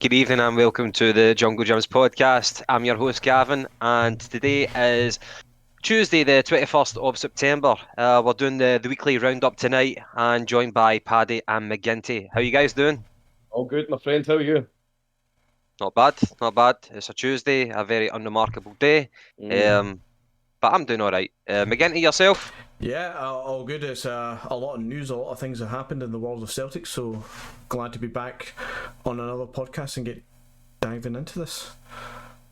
Good evening and welcome to the Jungle Gyms podcast. I'm your host Gavin, and today is Tuesday, the 21st of September. We're doing the weekly roundup tonight, and joined by Paddy and McGinty. How you guys doing? All good, my friend. How are you? Not bad, not bad. It's a Tuesday, a very unremarkable day. But I'm doing all right. McGinty, yourself? Yeah, all good. It's a lot of news, a lot of things have happened in the world of Celtic, so glad to be back on another podcast and get diving into this.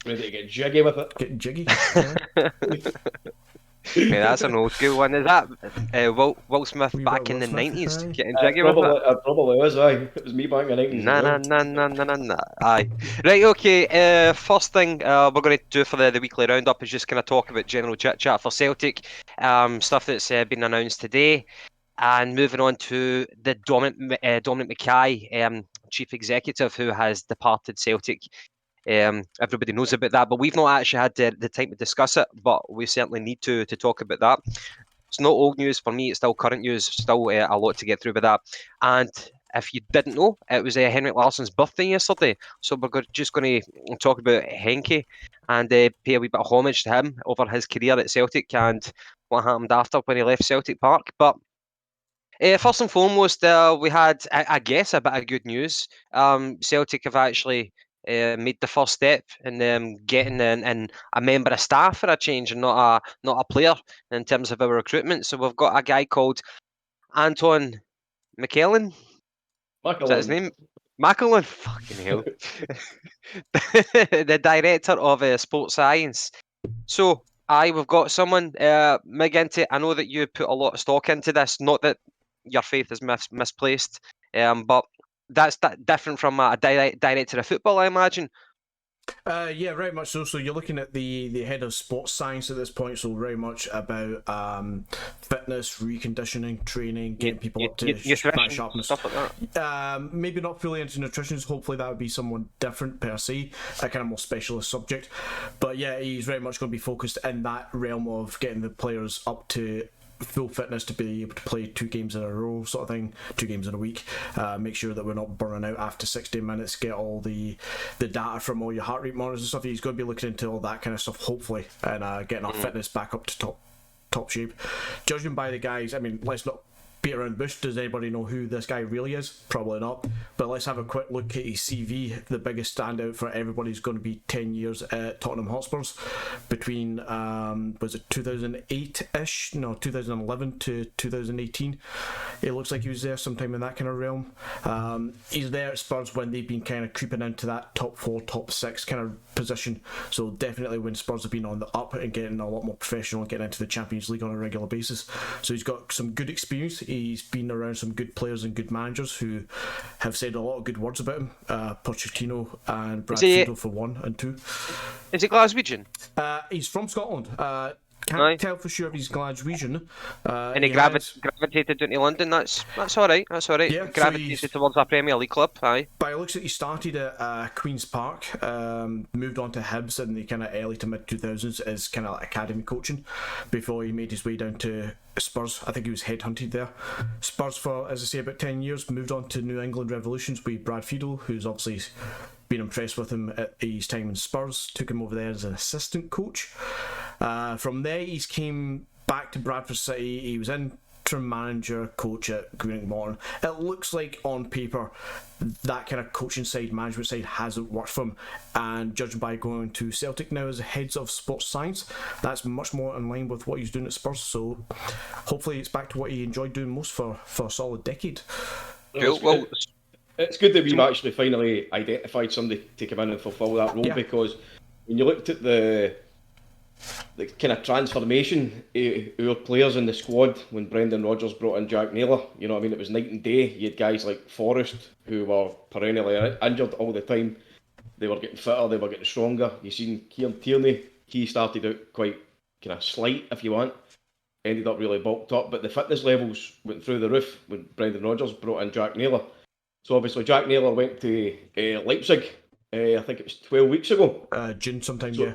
Ready to get jiggy with it? Getting jiggy. Yeah, that's an old school one. Is that Will Smith back in the 90s getting jiggy with it? It probably was, aye. It was me back in the 90s. Nah. Aye. Right, okay. First thing we're going to do for the weekly roundup is just kind of talk about general chit chat for Celtic, stuff that's been announced today, and moving on to the Dominic McKay, chief executive, who has departed Celtic. Everybody knows about that, but we've not actually had the time to discuss it, but we certainly need to talk about that. It's not old news for me, it's still current news, still a lot to get through with that. And if you didn't know, it was Henrik Larsen's birthday yesterday, so we're just going to talk about Henke and pay a wee bit of homage to him over his career at Celtic and what happened after when he left Celtic Park. But first and foremost, we had, I guess, a bit of good news. Celtic have actually made the first step in getting in a member of staff for a change, and not a player in terms of our recruitment. So we've got a guy called Anton McKellen. Is that his name? Macklin? Fucking hell. The director of sports science. So, we've got someone, McGinty. I know that you put a lot of stock into this, not that your faith is misplaced, but that's different from a director of football, I imagine. Yeah, very much so. So you're looking at the head of sports science at this point, so very much about fitness, reconditioning, training, getting people up to match sharpness. Stuff like that. Maybe not fully into nutrition, hopefully that would be someone different per se, a kind of more specialist subject. But yeah, he's very much going to be focused in that realm of getting the players up to full fitness to be able to play 2 games in a row, sort of thing, 2 games in a week. Make sure that we're not burning out after 60 minutes. Get all the data from all your heart rate monitors and stuff. He's going to be looking into all that kind of stuff, hopefully, and getting our fitness back up to top shape. Judging by the guys, I mean, let's not beat around the bush. Does anybody know who this guy really is? Probably not. But let's have a quick look at his CV. The biggest standout for everybody is going to be 10 years at Tottenham Hotspurs between was it 2008-ish? No, 2011 to 2018. It looks like he was there sometime in that kind of realm. He's there at Spurs when they've been kind of creeping into that top 4, top 6 kind of position. So definitely when Spurs have been on the up and getting a lot more professional and getting into the Champions League on a regular basis. So he's got some good experience. He's been around some good players and good managers who have said a lot of good words about him. Pochettino and Brad Friedel for 1 and 2. Is he Glaswegian? He's from Scotland. Can't tell for sure if he's Glaswegian. And he gravitated into London. That's all right. That's all right. Yeah, gravitated towards a Premier League club. Aye. But it looks like he started at Queen's Park, moved on to Hibs in the kind of early to mid 2000s as kind of like academy coaching before he made his way down to Spurs. I think he was headhunted there. Spurs for, as I say, about 10 years. Moved on to New England Revolutions with Brad Friedel, who's obviously been impressed with him at his time in Spurs. Took him over there as an assistant coach. From there, he came back to Bradford City. He was interim manager, coach at Greenock Morton. It looks like on paper that kind of coaching side, management side hasn't worked for him. And judging by going to Celtic now as heads of sports science, that's much more in line with what he's doing at Spurs. So hopefully it's back to what he enjoyed doing most for a solid decade. Well, it's good that we've actually finally identified somebody to come in and fulfil that role, because when you looked at the kind of transformation of our players in the squad when Brendan Rodgers brought in Jack Naylor, you know what I mean, it was night and day. You had guys like Forrest who were perennially injured all the time. They were getting fitter, they were getting stronger. You seen Kieran Tierney, he started out quite kind of slight, if you want, ended up really bulked up, but the fitness levels went through the roof when Brendan Rodgers brought in Jack Naylor. So obviously Jack Naylor went to Leipzig, I think it was 12 weeks ago. June sometime, so,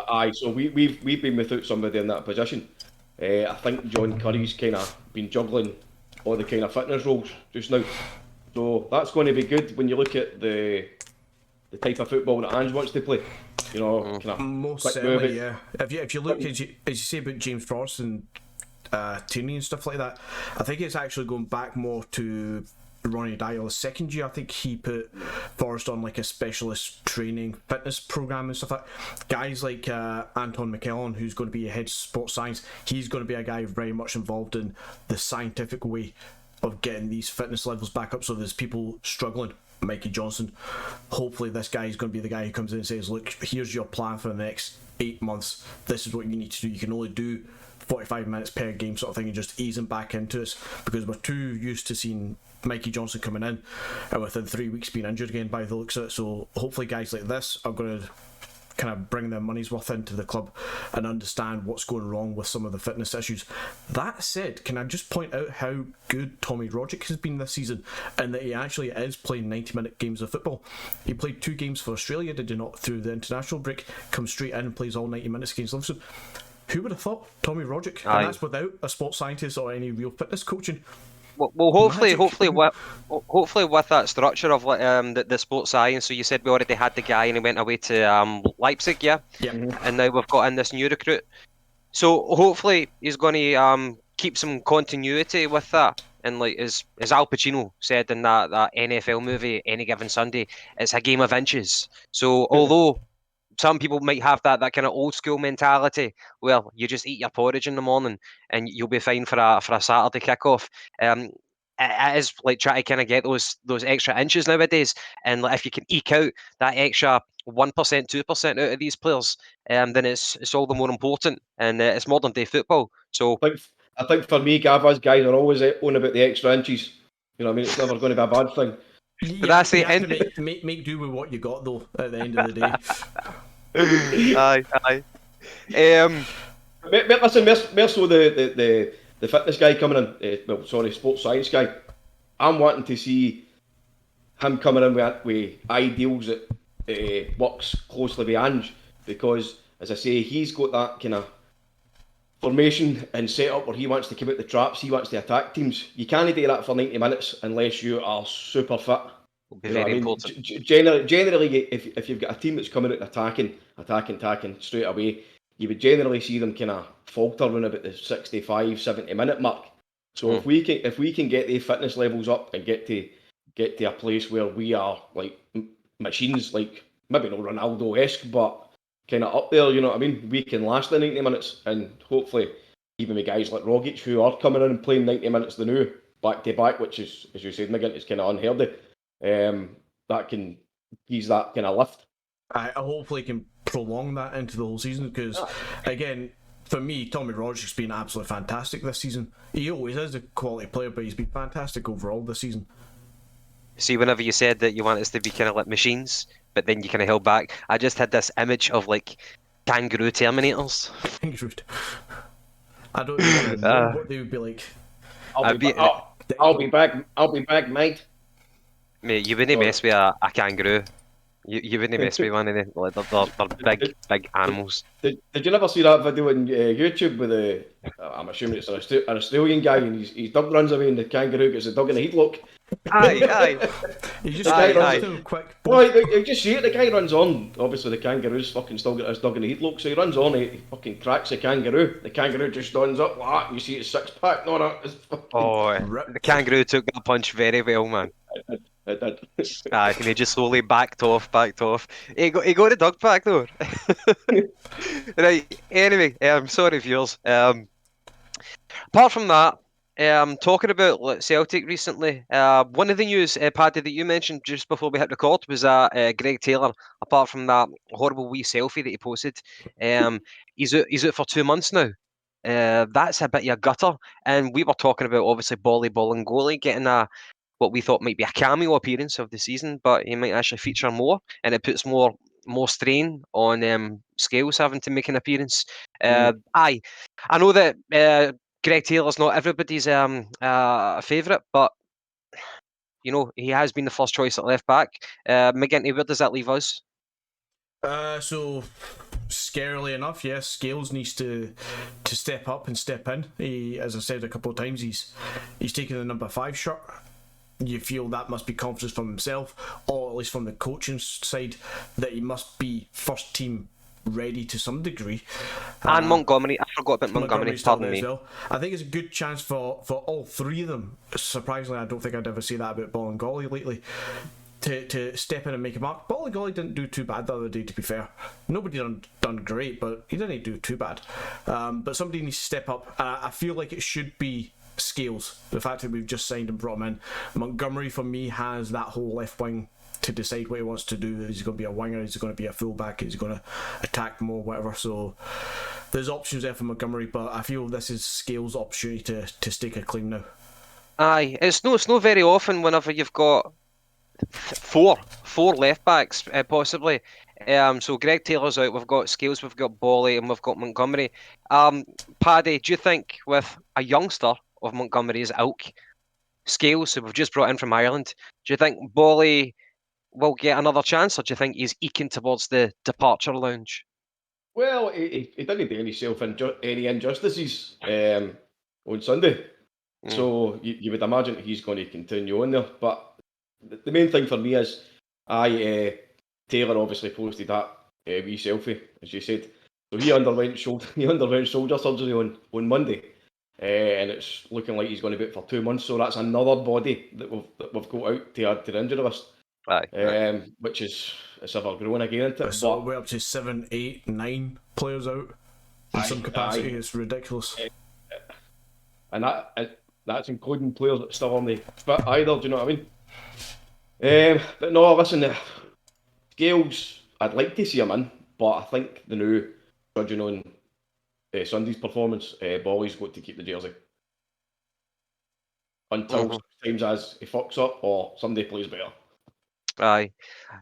aye, so we've been without somebody in that position. I think John Curry's kind of been juggling all the kind of fitness roles just now. So that's going to be good when you look at the the type of football that Ange wants to play. You know, kind of most quick certainly, moving. yeah. If you look, as you say about James Forrest and Tierney and stuff like that, I think it's actually going back more to Ronnie Dyle's second year. I think he put Forrest on like a specialist training fitness program and stuff like that. Guys like Anton McKellen, who's going to be a head sports science, he's going to be a guy very much involved in the scientific way of getting these fitness levels back up. So there's people struggling. Mikey Johnson, hopefully this guy is going to be the guy who comes in and says, look, here's your plan for the next 8 months, this is what you need to do. You can only do 45 minutes per game sort of thing, and just ease him back into us, because we're too used to seeing Mikey Johnson coming in and within 3 weeks being injured again by the looks of it. So hopefully guys like this are going to kind of bring their money's worth into the club and understand what's going wrong with some of the fitness issues. That said, can I just point out how good Tommy Rogic has been this season, and that he actually is playing 90-minute games of football. He played 2 games for Australia, did he not, through the international break, comes straight in and plays all 90 minutes against Livingston. Who would have thought? Tommy Rogic. Aye. And that's without a sports scientist or any real fitness coaching. Well, hopefully with that structure of the sports science. So you said we already had the guy and he went away to Leipzig, yeah. Yeah. And now we've got in this new recruit. So hopefully he's going to keep some continuity with that. And like as Al Pacino said in that NFL movie, Any Given Sunday, it's a game of inches. So although some people might have that kind of old school mentality, well, you just eat your porridge in the morning and you'll be fine for a Saturday kickoff. It is like trying to kind of get those extra inches nowadays, and like, if you can eke out that extra 1%, 2% out of these players, then it's all the more important, and it's modern day football. So I think for me, Gav, us guys are always on about the extra inches. You know what I mean? It's never going to be a bad thing. But that's you the have end. to make do with what you got, though, at the end of the day. Aye. Listen, more so the fitness guy coming in, sports science guy. I'm wanting to see him coming in with ideals that works closely with Ange, because, as I say, he's got that kind of formation and setup where he wants to come out the traps, he wants to attack teams. You can't do that for 90 minutes unless you are super fit. Will be very important. Generally, if you've got a team that's coming out attacking straight away, you would generally see them kind of falter around about the 65, 70 minute mark. So if we can get the fitness levels up and get to a place where we are like machines, like maybe not Ronaldo-esque, but kind of up there, you know what I mean? We can last the 90 minutes, and hopefully even with guys like Rogic who are coming in and playing 90 minutes the new back to back, which is, as you said, McGinn, is kind of unheard of. That can ease that kind of lift. I hopefully can prolong that into the whole season, because again, for me, Tommy Rogers has been absolutely fantastic this season. He always is a quality player, but he's been fantastic overall this season. See, whenever you said that you want us to be kind of like machines, but then you kind of held back, I just had this image of like kangaroo Terminators. I don't even know what they would be like. I'll be back, mate. Mate, you wouldn't mess with a kangaroo. You wouldn't mess with one of them. Like, they're big animals. Did you never see that video on YouTube with I'm assuming it's an Australian guy, and his dog runs away and the kangaroo gets the dog in a headlock? Aye. You just runs to him quick. Well, you just see it, the guy runs on. Obviously the kangaroo's fucking still got his dog in a headlock, so he runs on, he fucking cracks the kangaroo. The kangaroo just stands up, and you see his six pack, no, that is fucking... the kangaroo took that punch very well, man. It did. And he just slowly backed off. He got the dog back though. Right. Anyway, sorry viewers. Apart from that, talking about Celtic recently, one of the news, Paddy, that you mentioned just before we hit record was that Greg Taylor, apart from that horrible wee selfie that he posted, he's out for 2 months now. That's a bit of a gutter, and we were talking about obviously Bolly Bolingoli getting what we thought might be a cameo appearance of the season, but he might actually feature more, and it puts more strain on Scales having to make an appearance. I know that Greg Taylor's not everybody's favourite, but you know, he has been the first choice at left back. McGinty, where does that leave us? So scarily enough, yes, Scales needs to step up and step in. He, as I said a couple of times, he's taken the number 5 shirt. you feel that must be confidence from himself, or at least from the coaching side, that he must be first team ready to some degree. And Montgomery, I forgot about Montgomery, pardon me. As well. I think it's a good chance for all three of them. Surprisingly, I don't think I'd ever say that about Bolingoli lately. To step in and make a mark. Bolingoli didn't do too bad the other day, to be fair. Nobody done great, but he didn't do too bad. But somebody needs to step up. I feel like it should be Scales. The fact that we've just signed and brought him in. Montgomery, for me, has that whole left wing to decide what he wants to do. Is he going to be a winger? Is he going to be a fullback? Is he going to attack more? Whatever. So there's options there for Montgomery, but I feel this is Scales' opportunity to stake a claim now. Aye, it's no very often whenever you've got four left backs possibly. So Greg Taylor's out. We've got Scales, we've got Bolly, and we've got Montgomery. Paddy, do you think with a youngster of Montgomery's ilk, Scales, who we've just brought in from Ireland, do you think Bolly will get another chance, or do you think he's eking towards the departure lounge? Well, he didn't do himself any injustices on Sunday. So you would imagine he's going to continue on there. But the main thing for me is, Taylor obviously posted that wee selfie, as you said. So he underwent shoulder surgery on Monday, and it's looking like he's going to be out for 2 months. So that's another body that we've got out to add to the injury list. Aye. Which is it's ever growing again, isn't it? So we're up to 7, 8, 9 players out in some capacity. It's ridiculous. And that's including players that still on the fit either. Do you know what I mean? But no, listen, Scales, I'd like to see him in, but I think the new, judging on Sunday's performance, Bolly's got to keep the jersey until times as he fucks up or somebody plays better. Aye,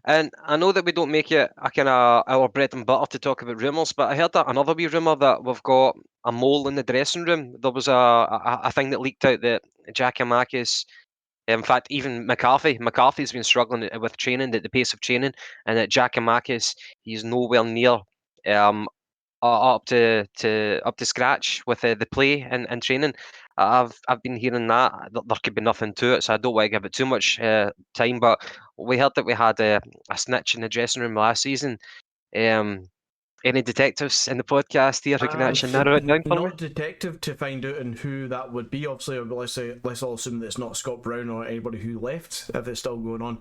and I know that we don't make it a kind of our bread and butter to talk about rumours, but I heard that another wee rumour that we've got a mole in the dressing room. There was a thing that leaked out that Giakoumakis, in fact, even McCarthy's been struggling with training, at the pace of training, and that Giakoumakis, he's nowhere near up to scratch with the play and training. I've been hearing that there could be nothing to it, so I don't want to give it too much time. But we heard that we had a snitch in the dressing room last season. Any detectives in the podcast here who can actually narrow it down for me? Not detective to find out and who that would be. Obviously, let's all assume that it's not Scott Brown or anybody who left, if it's still going on.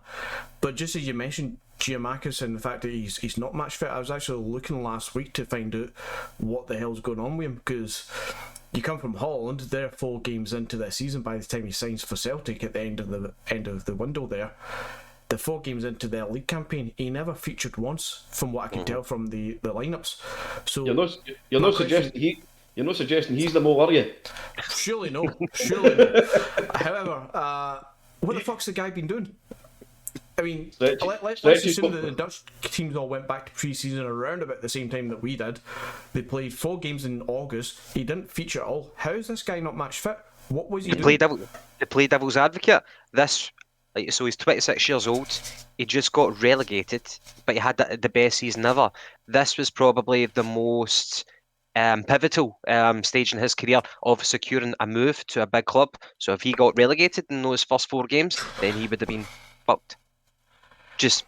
But just as you mentioned, Giakoumakis and the fact that he's not match fit, I was actually looking last week to find out what the hell's going on with him, because you come from Holland, they're 4 games into their season by the time he signs for Celtic at the end of the window there. The 4 games into their league campaign, he never featured once, from what I can tell from the lineups. So you're not suggesting he's the mole, are you? Surely no. However, what the fuck's the guy been doing? I mean, let's assume that the Dutch teams all went back to pre-season around about the same time that we did. They played 4 games in August. He didn't feature at all. How is this guy not match fit? What was he doing? To play devil's advocate, so he's 26 years old. He just got relegated, but he had the best season ever. This was probably the most pivotal stage in his career of securing a move to a big club. So if he got relegated in those first 4 games, then he would have been fucked. Just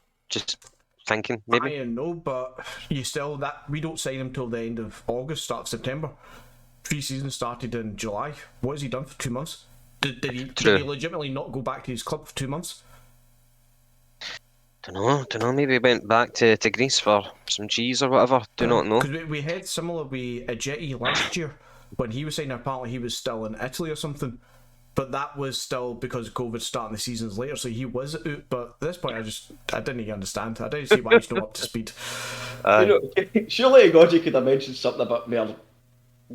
thinking, maybe. I know, but we don't sign him till the end of August, start of September. Pre-season started in July. What has he done for 2 months? Did he legitimately not go back to his club for 2 months? Don't know. Maybe he went back to Greece for some cheese or whatever. Do not know. Because we had similar with Ajeti last year. When he was saying apparently he was still in Italy or something. But that was still because of COVID starting the seasons later, so he was out. But at this point, I didn't even understand. I didn't see why he's not up to speed. Surely God, you could have mentioned something about more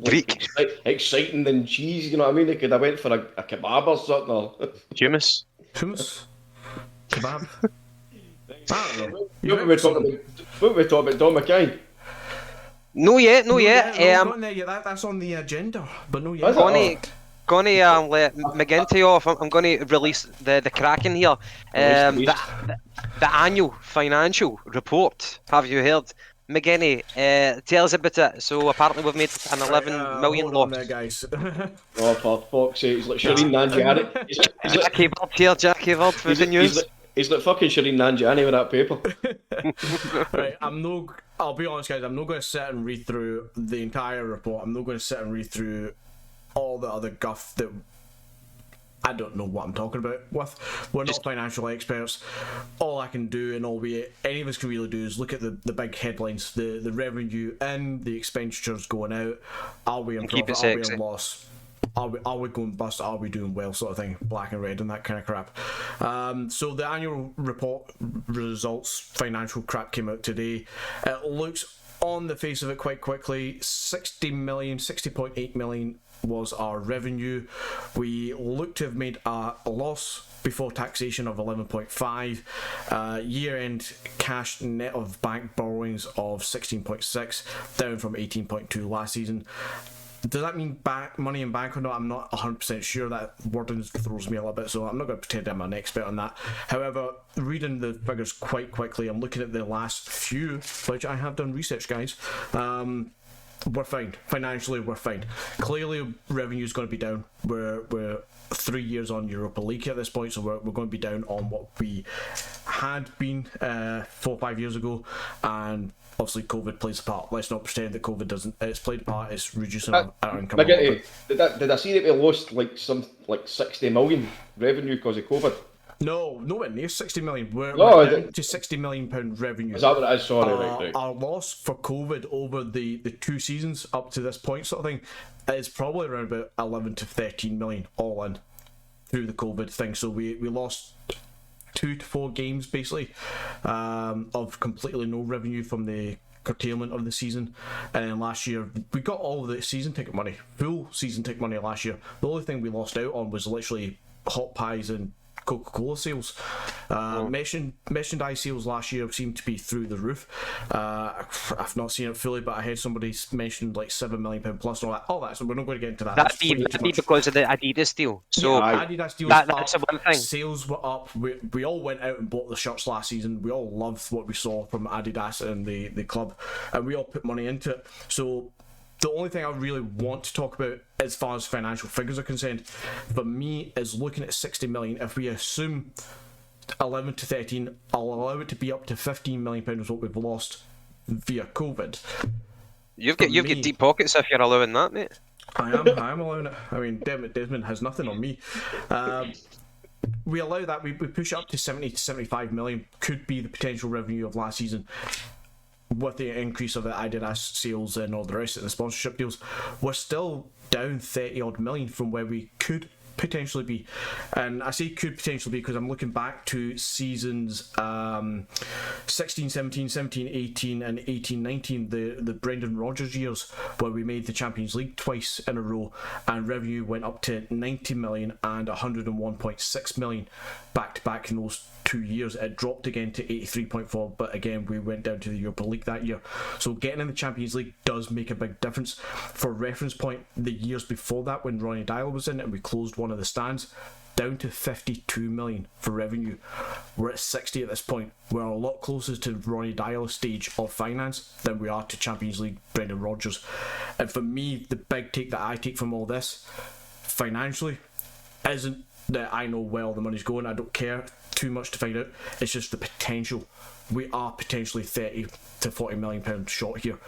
Greek, exciting than cheese. You know what I mean? They could have went for a kebab or something. Or hummus, kebab. I don't know. What were we talking about? Dom McKay? No yet. That's on the agenda, but no yet. Going to let McGinty off. I'm going to release the Kraken here. The annual financial report. Have you heard? McGinney, tell us about it. So apparently we've made an 11 million hold loss. on there, guys. Oh, for fuck's sake, he's like Shireen Nanjiani. He's like, Jackie Bird here, Jackie Bird for the news. he's like fucking Shireen Nanjiani with that paper. Right, I'll be honest, guys, I'm not going to sit and read through the entire report. I'm not going to sit and read through all the other guff that I don't know what I'm talking about with. We're not financial experts. All I can do, and all any of us can really do, is look at the big headlines, the revenue in, the expenditures going out. Are we in profit? Are we in loss? Are we going bust? Are we doing well? Sort of thing, black and red and that kind of crap. So the annual report results, financial crap came out today. It looks on the face of it quite quickly, 60.8 million was our revenue. We look to have made a loss before taxation of 11.5, year-end cash net of bank borrowings of 16.6, down from 18.2 last season. Does that mean money in bank or not? I'm not 100% sure. That wording throws me a little bit, so I'm not going to pretend I'm an expert on that. However, reading the figures quite quickly, I'm looking at the last few, which I have done research, guys. We're fine. Financially, we're fine. Clearly, revenue is going to be down. We're 3 years on Europa League at this point, so we're going to be down on what we had been 4 or 5 years ago, and obviously COVID plays a part. Let's not pretend that COVID doesn't. It's played a part. It's reducing our income. Did I see that we lost like 60 million revenue because of COVID? No, nowhere near 60 million. We're down to £60 million revenue. Is that what it is? Sorry, right. Our loss for COVID over the 2 seasons up to this point, sort of thing, is probably around about 11 to 13 million all in through the COVID thing. So we lost 2 to 4 games basically of completely no revenue from the curtailment of the season. And then last year we got all the season ticket money, full season ticket money last year. The only thing we lost out on was literally hot pies and Coca-Cola sales. Merchandise sales last year seemed to be through the roof. I've not seen it fully, but I heard somebody mentioned like £7 million plus and all that. So we're not going to get into that. That'd be because of the Adidas deal. So yeah, Adidas deal that's one thing. Sales were up. We all went out and bought the shirts last season. We all loved what we saw from Adidas and the club, and we all put money into it. So the only thing I really want to talk about as far as financial figures are concerned, for me, is looking at 60 million. If we assume 11 to 13, I'll allow it to be up to £15 million is what we've lost via COVID. You've got deep pockets if you're allowing that, mate. I am allowing it. I mean, Desmond has nothing on me. We allow that. We push up to 70 to 75 million. Could be the potential revenue of last season. With the increase of the Adidas sales and all the rest of the sponsorship deals, we're still down 30 odd million from where we could potentially be. And I say could potentially be because I'm looking back to seasons 16, 17, 17, 18 and 18, 19, the Brendan Rodgers years where we made the Champions League twice in a row and revenue went up to 90 million and 101.6 million back to back in those 2 years. It dropped again to 83.4, but again we went down to the Europa League that year. So getting in the Champions League does make a big difference. For reference point, the years before that when Ronnie Dyler was in and we closed one of the stands, down to 52 million for revenue. We're at 60 at this point. We're a lot closer to Ronnie Dyler's stage of finance than we are to Champions League Brendan Rodgers. And for me, the big take that I take from all this financially isn't that I know where the money's going. I don't care too much to find out. It's just the potential. We are potentially 30 to 40 million pounds short here.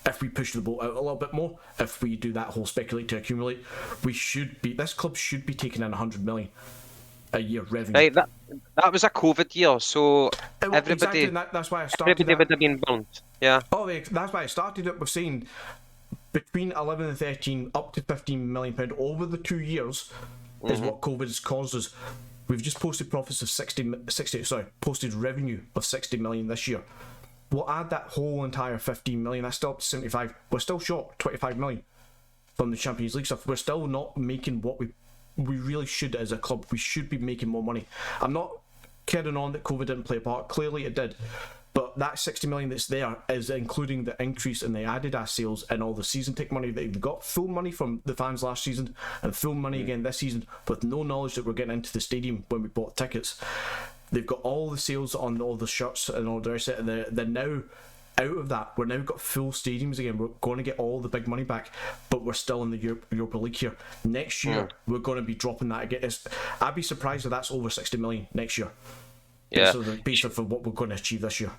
If we push the boat out a little bit more, if we do that whole speculate to accumulate, this club should be taking in 100 million a year revenue. Right, that was a COVID year, so everybody, exactly, that's why I started everybody would have been burned. Yeah. That's why I started it with saying between 11 and 13 up to 15 million pound over the 2 years is what COVID has caused us. We've just posted profits of posted revenue of 60 million this year. We'll add that whole entire 15 million, that's still up to 75. We're still short 25 million from the Champions League stuff. We're still not making what we really should as a club. We should be making more money. I'm not kidding on that COVID didn't play a part. Clearly it did. But that 60 million that's there is including the increase in the Adidas sales and all the season ticket money that they got. Full money from the fans last season and full money again this season with no knowledge that we're getting into the stadium when we bought tickets. They've got all the sales on all the shirts and all the rest of it, and they're now out of that. We're now got full stadiums again. We're going to get all the big money back, but we're still in the Europa League here. Next year, we're going to be dropping that again. I'd be surprised if that's over 60 million next year. Yeah. Based on what we're going to achieve this year.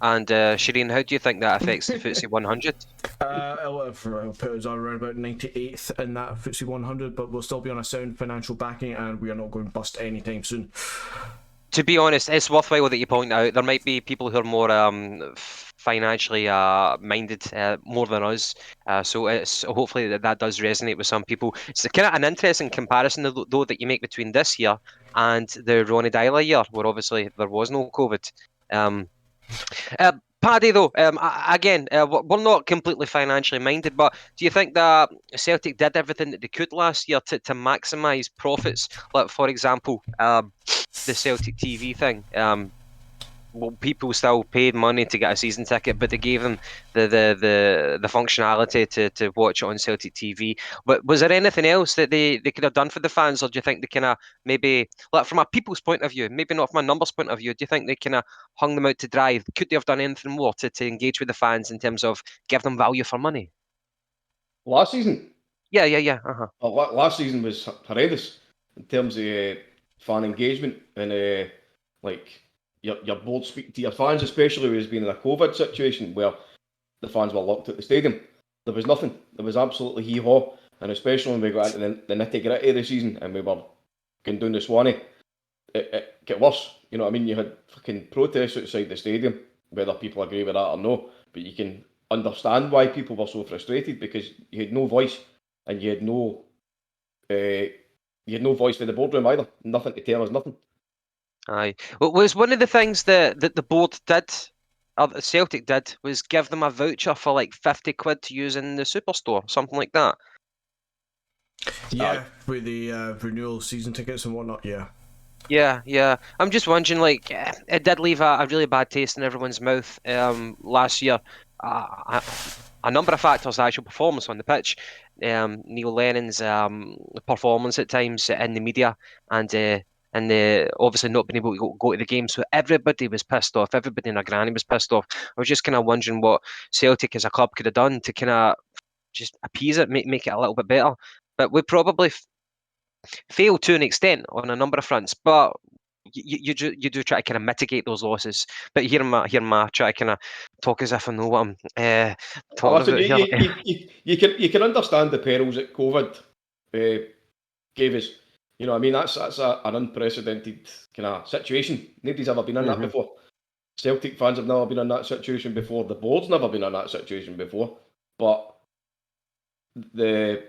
And Shireen, how do you think that affects the FTSE 100? It'll put us around about 98th in that FTSE 100, but we'll still be on a sound financial backing, and we are not going to bust anytime soon. To be honest, it's worthwhile that you point out. There might be people who are more financially minded, more than us. So it's hopefully that does resonate with some people. It's kind of an interesting comparison, though, that you make between this year and the Ronnie Dyler year, where obviously there was no COVID. Paddy, though, again, we're not completely financially minded, but do you think that Celtic did everything that they could last year to maximise profits? Like, for example, the Celtic TV thing. Well, people still paid money to get a season ticket, but they gave them the functionality to watch it on Celtic TV. But was there anything else that they could have done for the fans, or do you think they kind of maybe, like from a people's point of view, maybe not from a numbers point of view, do you think they kind of hung them out to dry? Could they have done anything more to engage with the fans in terms of give them value for money? Last season? Yeah. Well, last season was horrendous in terms of fan engagement and like your board speaking to your fans, especially when it's been in a COVID situation where the fans were locked at the stadium. There was nothing. There was absolutely hee-haw, and especially when we got into the nitty-gritty of the season and we were going down to Swanee, it got worse. You know what I mean? You had fucking protests outside the stadium, whether people agree with that or no, but you can understand why people were so frustrated because you had no voice and you had no voice for the boardroom either. Nothing to tell us nothing. Aye. Well, was one of the things that the board did, or the Celtic did, was give them a voucher for like 50 quid to use in the superstore, something like that. Yeah, with the renewal season tickets and whatnot, yeah. Yeah. I'm just wondering, like, it did leave a really bad taste in everyone's mouth last year. A number of factors, the actual performance on the pitch, Neil Lennon's performance at times in the media, and obviously not being able to go to the game. So everybody was pissed off. Everybody in their granny was pissed off. I was just kind of wondering what Celtic as a club could have done to kind of just appease it, make it a little bit better. But we probably failed to an extent on a number of fronts. But you do try to kind of mitigate those losses. But here am I try to kind of talk as if I know what I'm talking Listen, about here. you can understand the perils that COVID gave us. You know, I mean, that's an unprecedented kind of situation. Nobody's ever been in that before. Celtic fans have never been in that situation before. The board's never been in that situation before. But where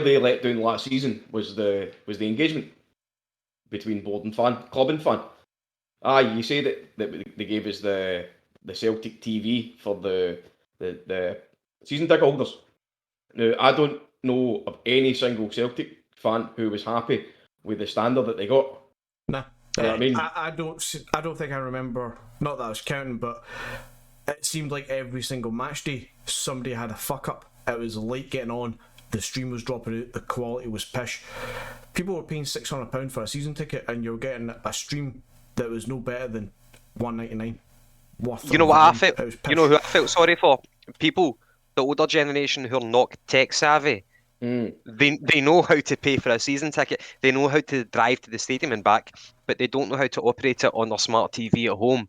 they let down last season was the engagement between board and fan, club and fan. You say that they gave us the Celtic TV for the season ticket holders. Now, I don't know of any single Celtic fan who was happy with the standard that they got. Nah. You know what I mean? I don't think I remember, not that I was counting, but it seemed like every single match day somebody had a fuck up. It was late getting on, the stream was dropping out, the quality was pish. People were paying £600 for a season ticket and you're getting a stream that was no better than $199. You know what I felt? You know who I felt sorry for? People, the older generation who are not tech savvy. They know how to pay for a season ticket. They know how to drive to the stadium and back, but they don't know how to operate it on their smart TV at home.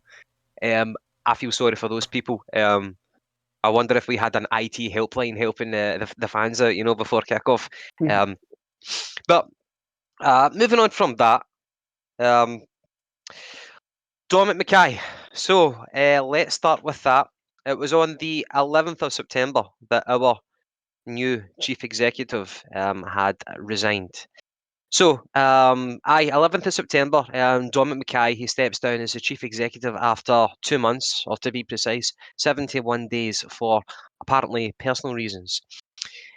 I feel sorry for those people. I wonder if we had an IT helpline helping the fans out, before kickoff. But moving on from that, Dom McKay. So let's start with that. It was on the 11th of September that our new chief executive had resigned. So, 11th of September, Dom McKay, he steps down as the chief executive after 2 months, or to be precise, 71 days for apparently personal reasons.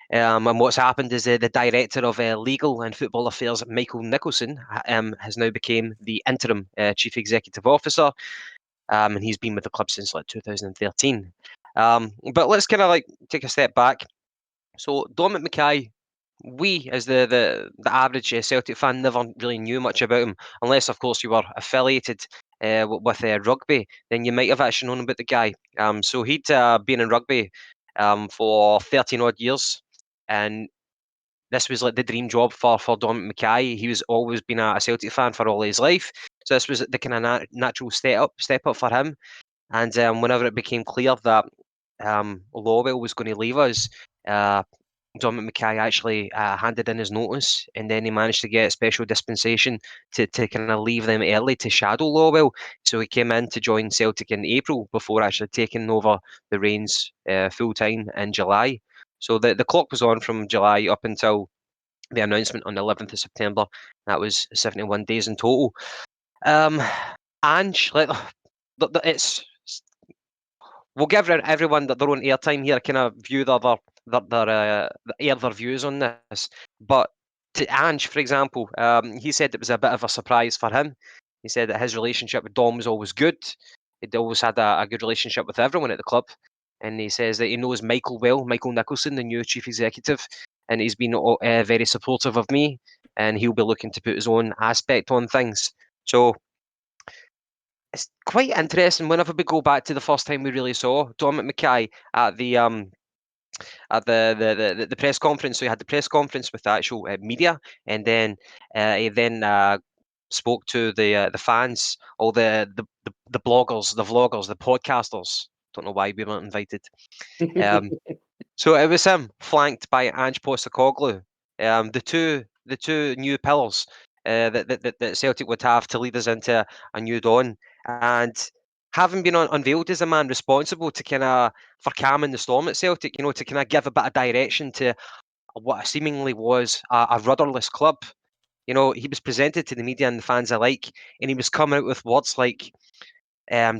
And what's happened is the director of legal and football affairs, Michael Nicholson, has now become the interim chief executive officer, and he's been with the club since like 2013. But let's kind of take a step back. So Dom McKay, we as the average Celtic fan never really knew much about him, unless of course you were affiliated with rugby, then you might have actually known about the guy. So he'd been in rugby for 13 odd years, and this was like the dream job for Dom McKay. He was always been a Celtic fan for all his life, so this was the kind of natural step up for him. And whenever it became clear that Lowell was going to leave us, Dom McKay actually handed in his notice, and then he managed to get special dispensation to kind of leave them early to shadow Lowell. So he came in to join Celtic in April before actually taking over the reins full time in July. So the clock was on from July up until the announcement on the 11th of September. That was 71 days in total. Ange, it's we'll give everyone their own airtime here, kind of view air their views on this. But to Ange, for example, he said it was a bit of a surprise for him. He said that his relationship with Dom was always good. He'd always had a good relationship with everyone at the club. And he says that he knows Michael well, Michael Nicholson, the new chief executive, and he's been very supportive of me, and he'll be looking to put his own aspect on things. So it's quite interesting whenever we go back to the first time we really saw Dom McKay at the press conference. So he had the press conference with the actual media, and then he then spoke to the fans, all the bloggers, the vloggers, the podcasters. Don't know why we weren't invited. Um, so it was him, flanked by Ange Postecoglou, the two new pillars that Celtic would have to lead us into a new dawn. And having been unveiled as a man responsible to for calming the storm at Celtic, to kind of give a bit of direction to what seemingly was a rudderless club. He was presented to the media and the fans alike, and he was coming out with words like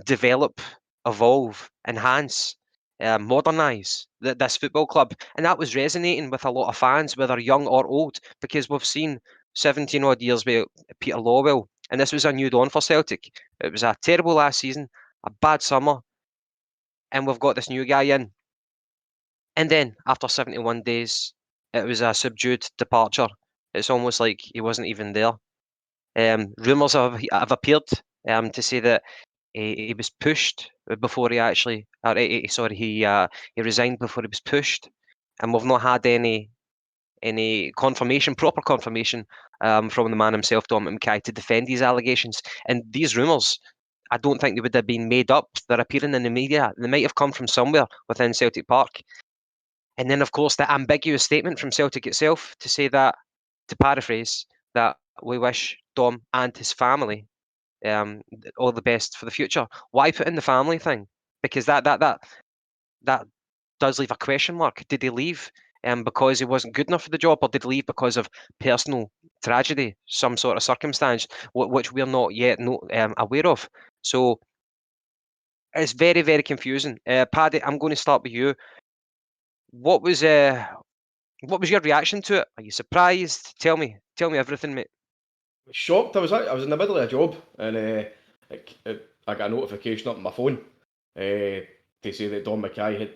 develop, evolve, enhance, modernise this football club. And that was resonating with a lot of fans, whether young or old, because we've seen 17 odd years with Peter Lawwell, and this was a new dawn for Celtic. It was a terrible last season, a bad summer, and we've got this new guy in. And then after 71 days, it was a subdued departure. It's almost like he wasn't even there. Rumours have appeared to say that he was pushed before he actually, he resigned before he was pushed, and we've not had any confirmation, proper confirmation, from the man himself, Dom McKay, to defend these allegations. And these rumours, I don't think they would have been made up. They're appearing in the media. They might have come from somewhere within Celtic Park. And then, of course, the ambiguous statement from Celtic itself to say that, to paraphrase, that we wish Dom and his family all the best for the future. Why put in the family thing? Because that does leave a question mark. Did he leave because he wasn't good enough for the job, or did he leave because of personal tragedy, some sort of circumstance which we're not yet aware of? So it's very, very confusing. Paddy, I'm going to start with you. What was your reaction to it? Are you surprised? Tell me everything, mate. Shocked. I was in the middle of a job, and I got a notification up on my phone to say that Dom McKay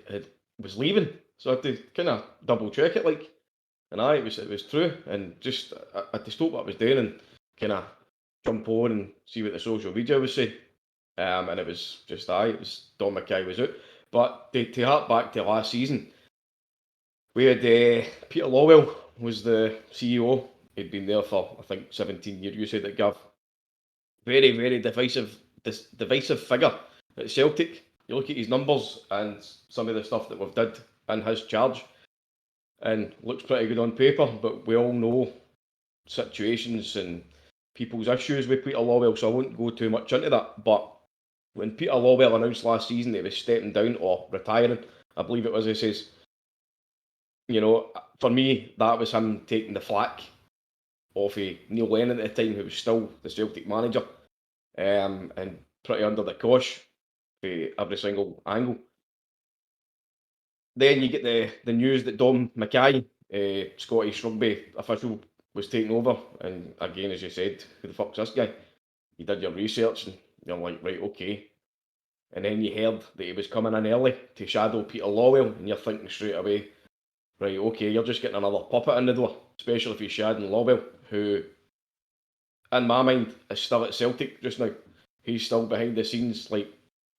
was leaving. So I had to kind of double check it, and it was true. And just I had to stop what I was doing and kind of jump on and see what the social media was saying. And it was just it was Dom McKay was out. But to hark back to last season, we had Peter Lawwell was the CEO. He'd been there for, I think, 17 years. You said it, Gav. Very, very divisive figure at Celtic. You look at his numbers and some of the stuff that we've did in his charge, and looks pretty good on paper. But we all know situations and people's issues with Peter Lawwell, so I won't go too much into that. But when Peter Lawwell announced last season that he was stepping down or retiring, I believe it was, he says, for me, that was him taking the flak off of Neil Lennon at the time, who was still the Celtic manager, and pretty under the cosh for every single angle. Then you get the news that Dom McKay, Scottish rugby official, was taking over, and again, as you said, who the fuck's this guy? You did your research, and you're like, right, okay. And then you heard that he was coming in early to shadow Peter Lawwell, and you're thinking straight away, right, okay, you're just getting another puppet in the door, especially if he's shadowing Lawwell, who, in my mind, is still at Celtic just now. he's still behind the scenes like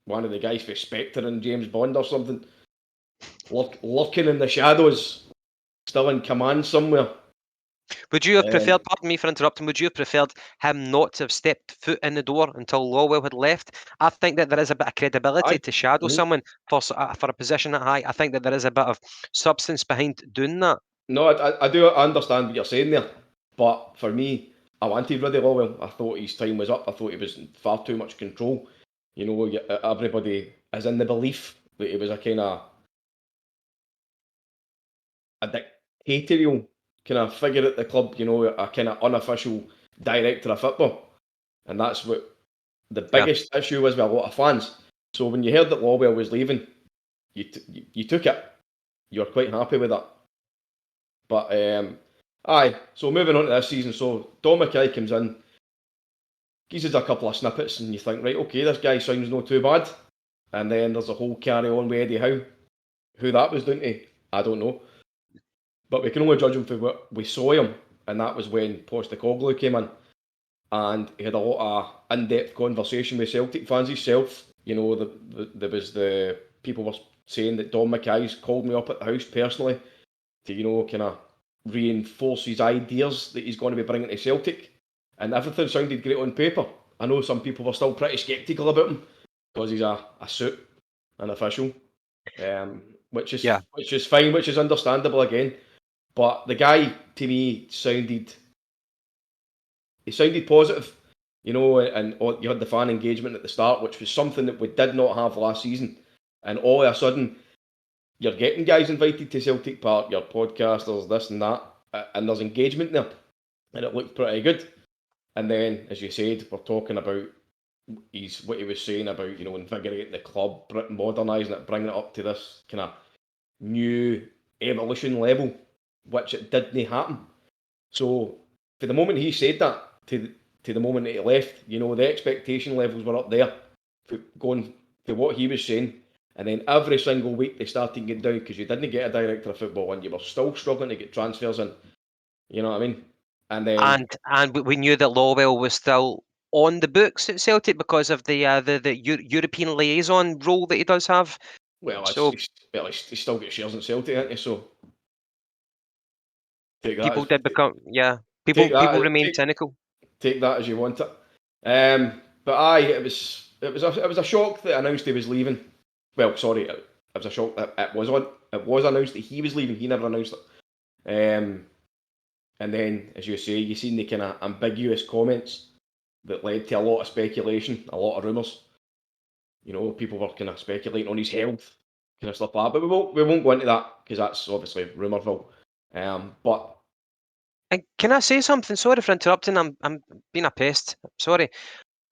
one of the guys for Spectre and James Bond or something, lurking in the shadows, still in command somewhere. Would you have preferred, pardon me for interrupting, would you have preferred him not to have stepped foot in the door until Lawwell had left? I think that there is a bit of credibility to shadow someone for a position that high. I think that there is a bit of substance behind doing that. No, I do understand what you're saying there, but for me, I wanted Rudy Lawwell. I thought his time was up. I thought he was in far too much control. You know, everybody is in the belief that he was a kind of a dictatorial kind of figure at the club, you know, a kind of unofficial director of football. And that's what the biggest issue was with a lot of fans. So when you heard that Lawwell was leaving, you took it. You were quite happy with that. But, aye, so moving on to this season. So Dom McKay comes in, gives us a couple of snippets, and you think, right, okay, this guy sounds not too bad. And then there's a whole carry on with Eddie Howe. Who that was doing to, I don't know. But we can only judge him for what we saw him, and that was when Postecoglou came in, and he had a lot of in-depth conversation with Celtic fans himself. You know, there was the people were saying that Dom McKay's called me up at the house personally to, you know, kind of reinforce his ideas that he's going to be bringing to Celtic, and everything sounded great on paper. I know some people were still pretty sceptical about him because he's a suit, an official, which is fine, which is understandable again. But the guy, to me, sounded positive, you know, and you had the fan engagement at the start, which was something that we did not have last season. And all of a sudden, you're getting guys invited to Celtic Park, your podcasters, this and that, and there's engagement there, and it looked pretty good. And then, as you said, we're talking about what he was saying about, you know, invigorating the club, modernising it, bringing it up to this kind of new evolution level, which it didn't happen. So, for the moment he said that, to the moment that he left, you know, the expectation levels were up there, going to what he was saying. And then every single week they started getting down because you didn't get a director of football and you were still struggling to get transfers in. You know what I mean? And then and we knew that Lawwell was still on the books at Celtic because of the European liaison role that he does have. Well, so he still gets shares in Celtic, hasn't he? So people remain cynical. Take that as you want it. But aye, it was a shock that announced he was leaving. Well, sorry, it was a shock that it was announced that he was leaving. He never announced it. And then, as you say, you seen the kind of ambiguous comments that led to a lot of speculation, a lot of rumours. You know, people were kind of speculating on his health, kind of stuff like that. But we won't go into that because that's obviously rumourville. But and can I say something? Sorry for interrupting. I'm being a pest. Sorry.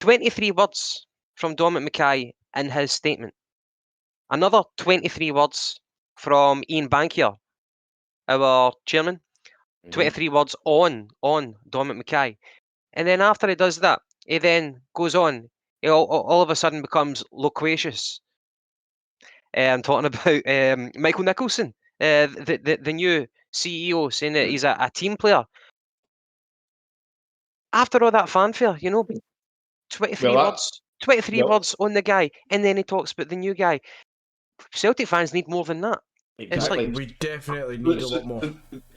23 words from Dom McKay in his statement. Another 23 words from Ian Bankier, our chairman. 23 words on Dom McKay. And then after he does that, he then goes on. He all of a sudden becomes loquacious. I'm talking about Michael Nicholson, the new CEO, saying that he's a team player. After all that fanfare, you know, 23 words on the guy, and then he talks about the new guy. Celtic fans need more than that. Exactly. We definitely need a lot more.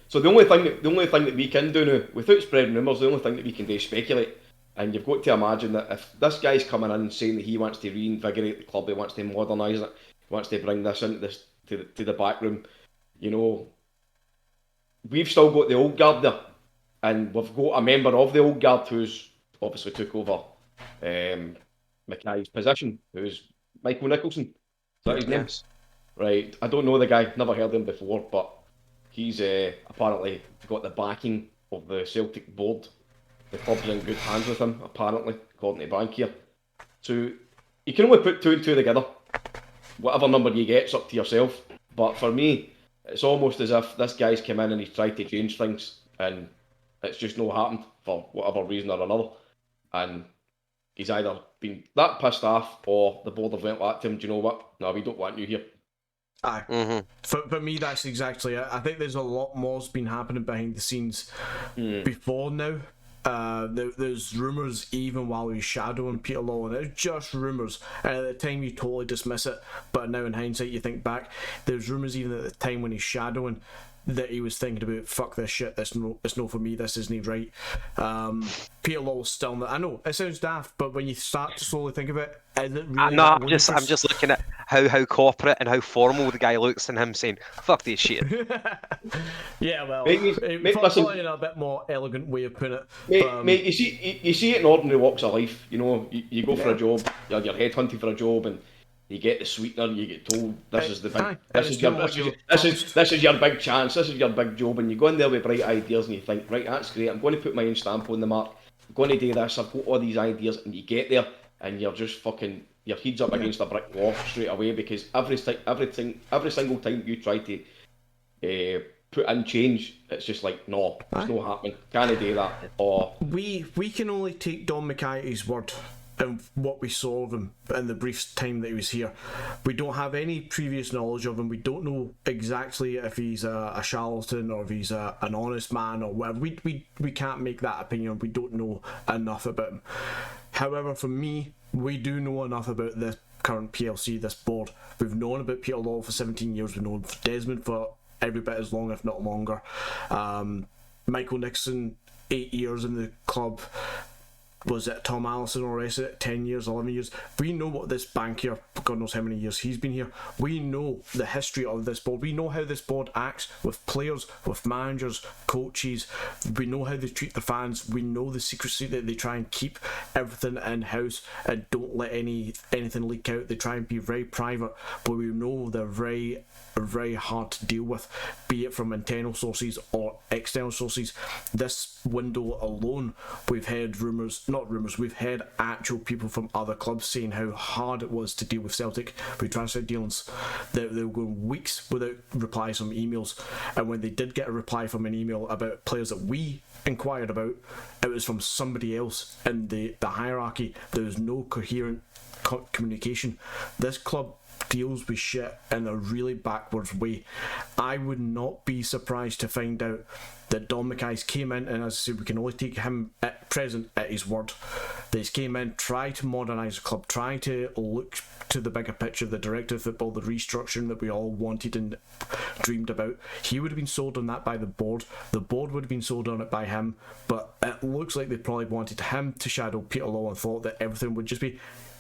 So the only thing that we can do now, without spreading rumours, the only thing that we can do is speculate. And you've got to imagine that if this guy's coming in saying that he wants to reinvigorate the club, he wants to modernise it, he wants to bring this into this to the back room, you know, we've still got the old guard there, and we've got a member of the old guard who's obviously took over McKay's position, who's Michael Nicholson. Is that his name? Right, I don't know the guy, never heard him before, but he's apparently got the backing of the Celtic board. The club's in good hands with him, apparently, according to Bankier. So you can only put two and two together. Whatever number you get, it's up to yourself. But for me, it's almost as if this guy's come in and he's tried to change things, and it's just not happened for whatever reason or another. And he's either been that pissed off, or the board have went back to him, do you know what? No, we don't want you here. Aye. Mm-hmm. For me, that's exactly it. I think there's a lot more's been happening behind the scenes before now. There's rumours even while he was shadowing Peter Law, and it's just rumours. And at the time, you totally dismiss it, but now in hindsight, you think back. There's rumours even at the time when he's shadowing that he was thinking about, fuck this shit, it's no for me, this isn't right. Peter Law was still not, I know it sounds daft, but when you start to slowly think of it, is it really? No, I'm just looking at how corporate and how formal the guy looks, and him saying "fuck this shit." Yeah, well, listen, probably in a bit more elegant way of putting it. Mate, you see it in ordinary walks of life. You know, you go for a job, you're headhunting for a job, and you get the sweetener, and you get told this is your big chance, this is your big job, and you go in there with bright ideas, and you think, right, that's great, I'm going to put my own stamp on the mark, I'm going to do this, I've got all these ideas, and you get there, and you're just fucking, your head's up against a brick wall straight away, because every single time you try to put in change, it's just like, no, it's not happening, can't do that. Or we can only take Dom McKay at his word and what we saw of him in the brief time that he was here. We don't have any previous knowledge of him. We don't know exactly if he's a charlatan or if he's an honest man or whatever. We can't make that opinion. We don't know enough about him. However, for me, we do know enough about the current PLC, this board. We've known about Peter Law for 17 years. We've known Desmond for every bit as long, if not longer. Michael Nicholson, 8 years in the club. Was it Tom Allison or rest of it, 10 years, 11 years? We know what this bankier, God knows how many years he's been here. We know the history of this board. We know how this board acts with players, with managers, coaches. We know how they treat the fans. We know the secrecy that they try and keep everything in-house and don't let anything leak out. They try and be very private, but we know they're very, very hard to deal with, be it from internal sources or external sources. This window alone, we've heard we've heard actual people from other clubs saying how hard it was to deal with Celtic with transfer dealings. They were going weeks without replies from emails, and when they did get a reply from an email about players that we inquired about, it was from somebody else in the hierarchy. There was no coherent communication. This club deals with shit in a really backwards way. I would not be surprised to find out that Dom McKay came in, and as I said, we can only take him at present at his word. That he's came in, tried to modernise the club, tried to look to the bigger picture, the director of football, the restructuring that we all wanted and dreamed about. He would have been sold on that by the board. The board would have been sold on it by him, but it looks like they probably wanted him to shadow Peter Law and thought that everything would just be,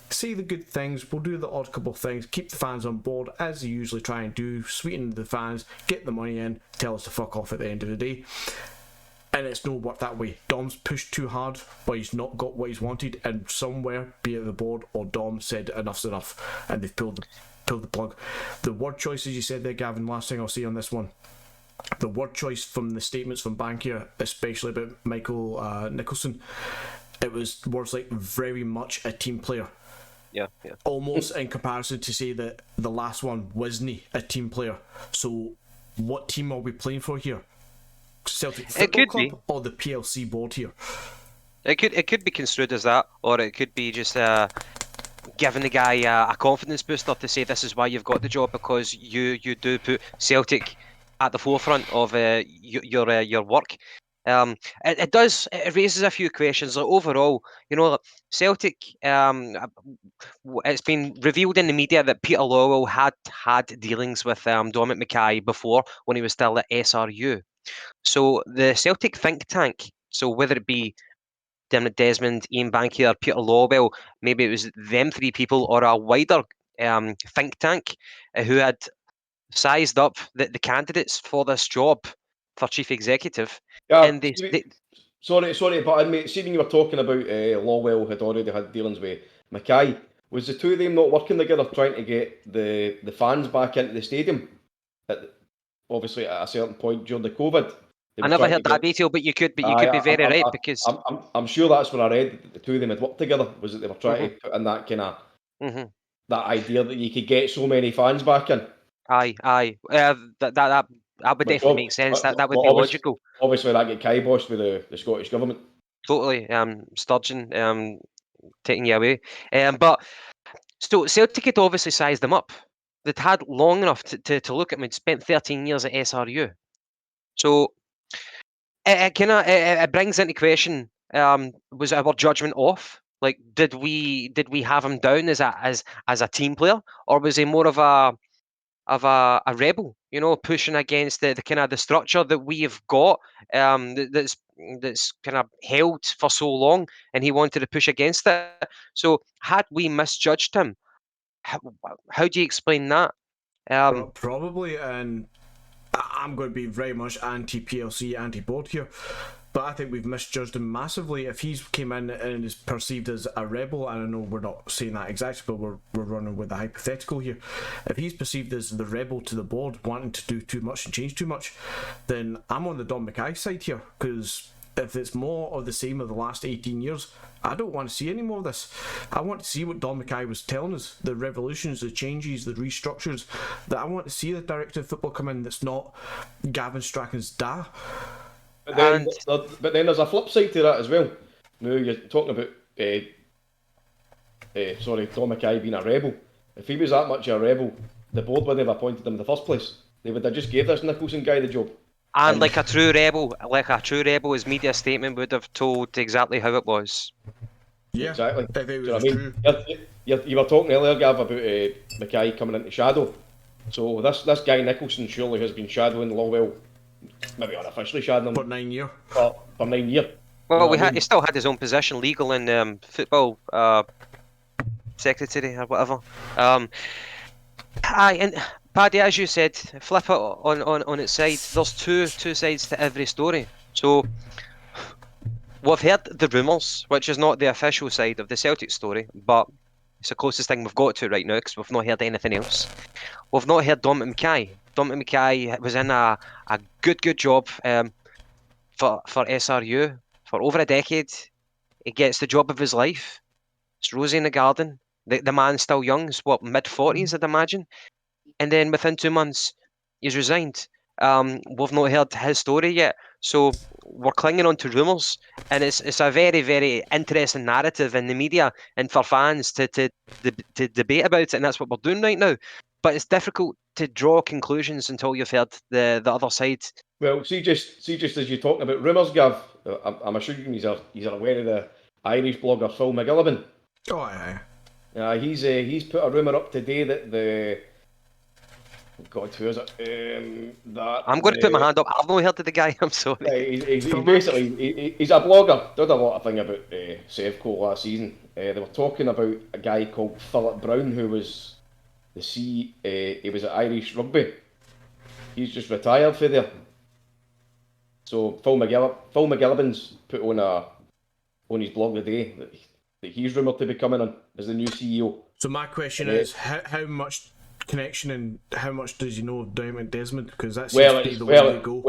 say the good things, we'll do the odd couple of things, keep the fans on board as they usually try and do, sweeten the fans, get the money in, tell us to fuck off at the end of the day. And it's not worked that way. Dom's pushed too hard, but he's not got what he's wanted, and somewhere, be it the board or Dom, said enough's enough, and they've pulled the plug. The word choices you said there, Gavin, last thing I'll say on this one. The word choice from the statements from Bankier, especially about Michael Nicholson, it was words like very much a team player. Yeah. Almost in comparison to say that the last one wasn't a team player. So what team are we playing for here? Celtic Football Club or the PLC board here? It could be construed as that, or it could be just giving the guy a confidence booster to say this is why you've got the job, because you do put Celtic at the forefront of your work. It raises a few questions. Like, overall, Celtic, it's been revealed in the media that Peter Lawwell had dealings with Dom McKay before, when he was still at SRU. So the Celtic think tank, so whether it be Dermot Desmond, Ian Bankier, Peter Lawwell, maybe it was them three people, or a wider think tank who had sized up the candidates for this job for chief executive. Yeah, And sorry, but I mean, see, when you were talking about Lawwell had already had dealings with McKay, was the two of them not working together trying to get the fans back into the stadium? Obviously, at a certain point during the COVID. I never heard that detail, but you could be very right, because I'm sure that's what I read. The two of them had worked together. Was that they were trying to put in that kind of that idea that you could get so many fans back in. Aye. That would definitely make sense. That would be logical. Obviously, that get kiboshed with the Scottish government. Totally. Sturgeon taking you away. But so Celtic had obviously sized them up. They'd had long enough to look at them. They'd spent 13 years at SRU. So it brings into question was our judgment off? Like, did we have him down as a team player, or was he more of a rebel? You know, pushing against the kind of the structure that we have got, that's kind of held for so long, and he wanted to push against it. So, had we misjudged him, how do you explain that? Probably, and I'm going to be very much anti-PLC, anti-board here, but I think we've misjudged him massively. If he's came in and is perceived as a rebel, and I know we're not saying that exactly, but we're running with a hypothetical here. If he's perceived as the rebel to the board, wanting to do too much and change too much, then I'm on the Dom McKay side here, because if it's more of the same of the last 18 years, I don't want to see any more of this. I want to see what Dom McKay was telling us, the revolutions, the changes, the restructures, that I want to see the director of football come in that's not Gavin Strachan's da. But then there's a flip side to that as well. Now you're talking about Dom McKay being a rebel. If he was that much of a rebel, the board wouldn't have appointed him in the first place. They would have just gave this Nicholson guy the job. And like a true rebel, his media statement would have told exactly how it was. Yeah, exactly. If it was true. You were talking earlier, Gav, about McKay coming into shadow. So this guy Nicholson surely has been shadowing Lawwell, maybe unofficially shadowing him for 9 years. For 9 years. Well, he still had his own position, legal and football secretary or whatever. And Paddy, as you said, flip it on its side. There's two sides to every story. So we've heard the rumours, which is not the official side of the Celtic story, but it's the closest thing we've got to right now because we've not heard anything else. We've not heard Dom McKay. Dom McKay was in a good job for SRU for over a decade. He gets the job of his life. It's Rosie in the garden. The man's still young. He's what, mid-40s, I'd imagine. And then within 2 months, he's resigned. We've not heard his story yet, so we're clinging on to rumours, and it's a very, very interesting narrative in the media and for fans to debate about it, and that's what we're doing right now. But it's difficult to draw conclusions until you've heard the other side. Well, see just as you're talking about rumours, Gav, I'm assuming he's aware of the Irish blogger Phil McGillivray. Oh, aye. He's put a rumour up today that the... God, who is it? I'm going to put my hand up. I've not heard of the guy. I'm sorry. He's basically he's a blogger. Did a lot of thing about Sevco last season. They were talking about a guy called Philip Brown who was he was at Irish Rugby. He's just retired for there. So Phil McGillivan's put on his blog today that he's rumoured to be coming in as the new CEO. So my question is, how much connection and how much does you know of Diamond Desmond? Because that's the way to go.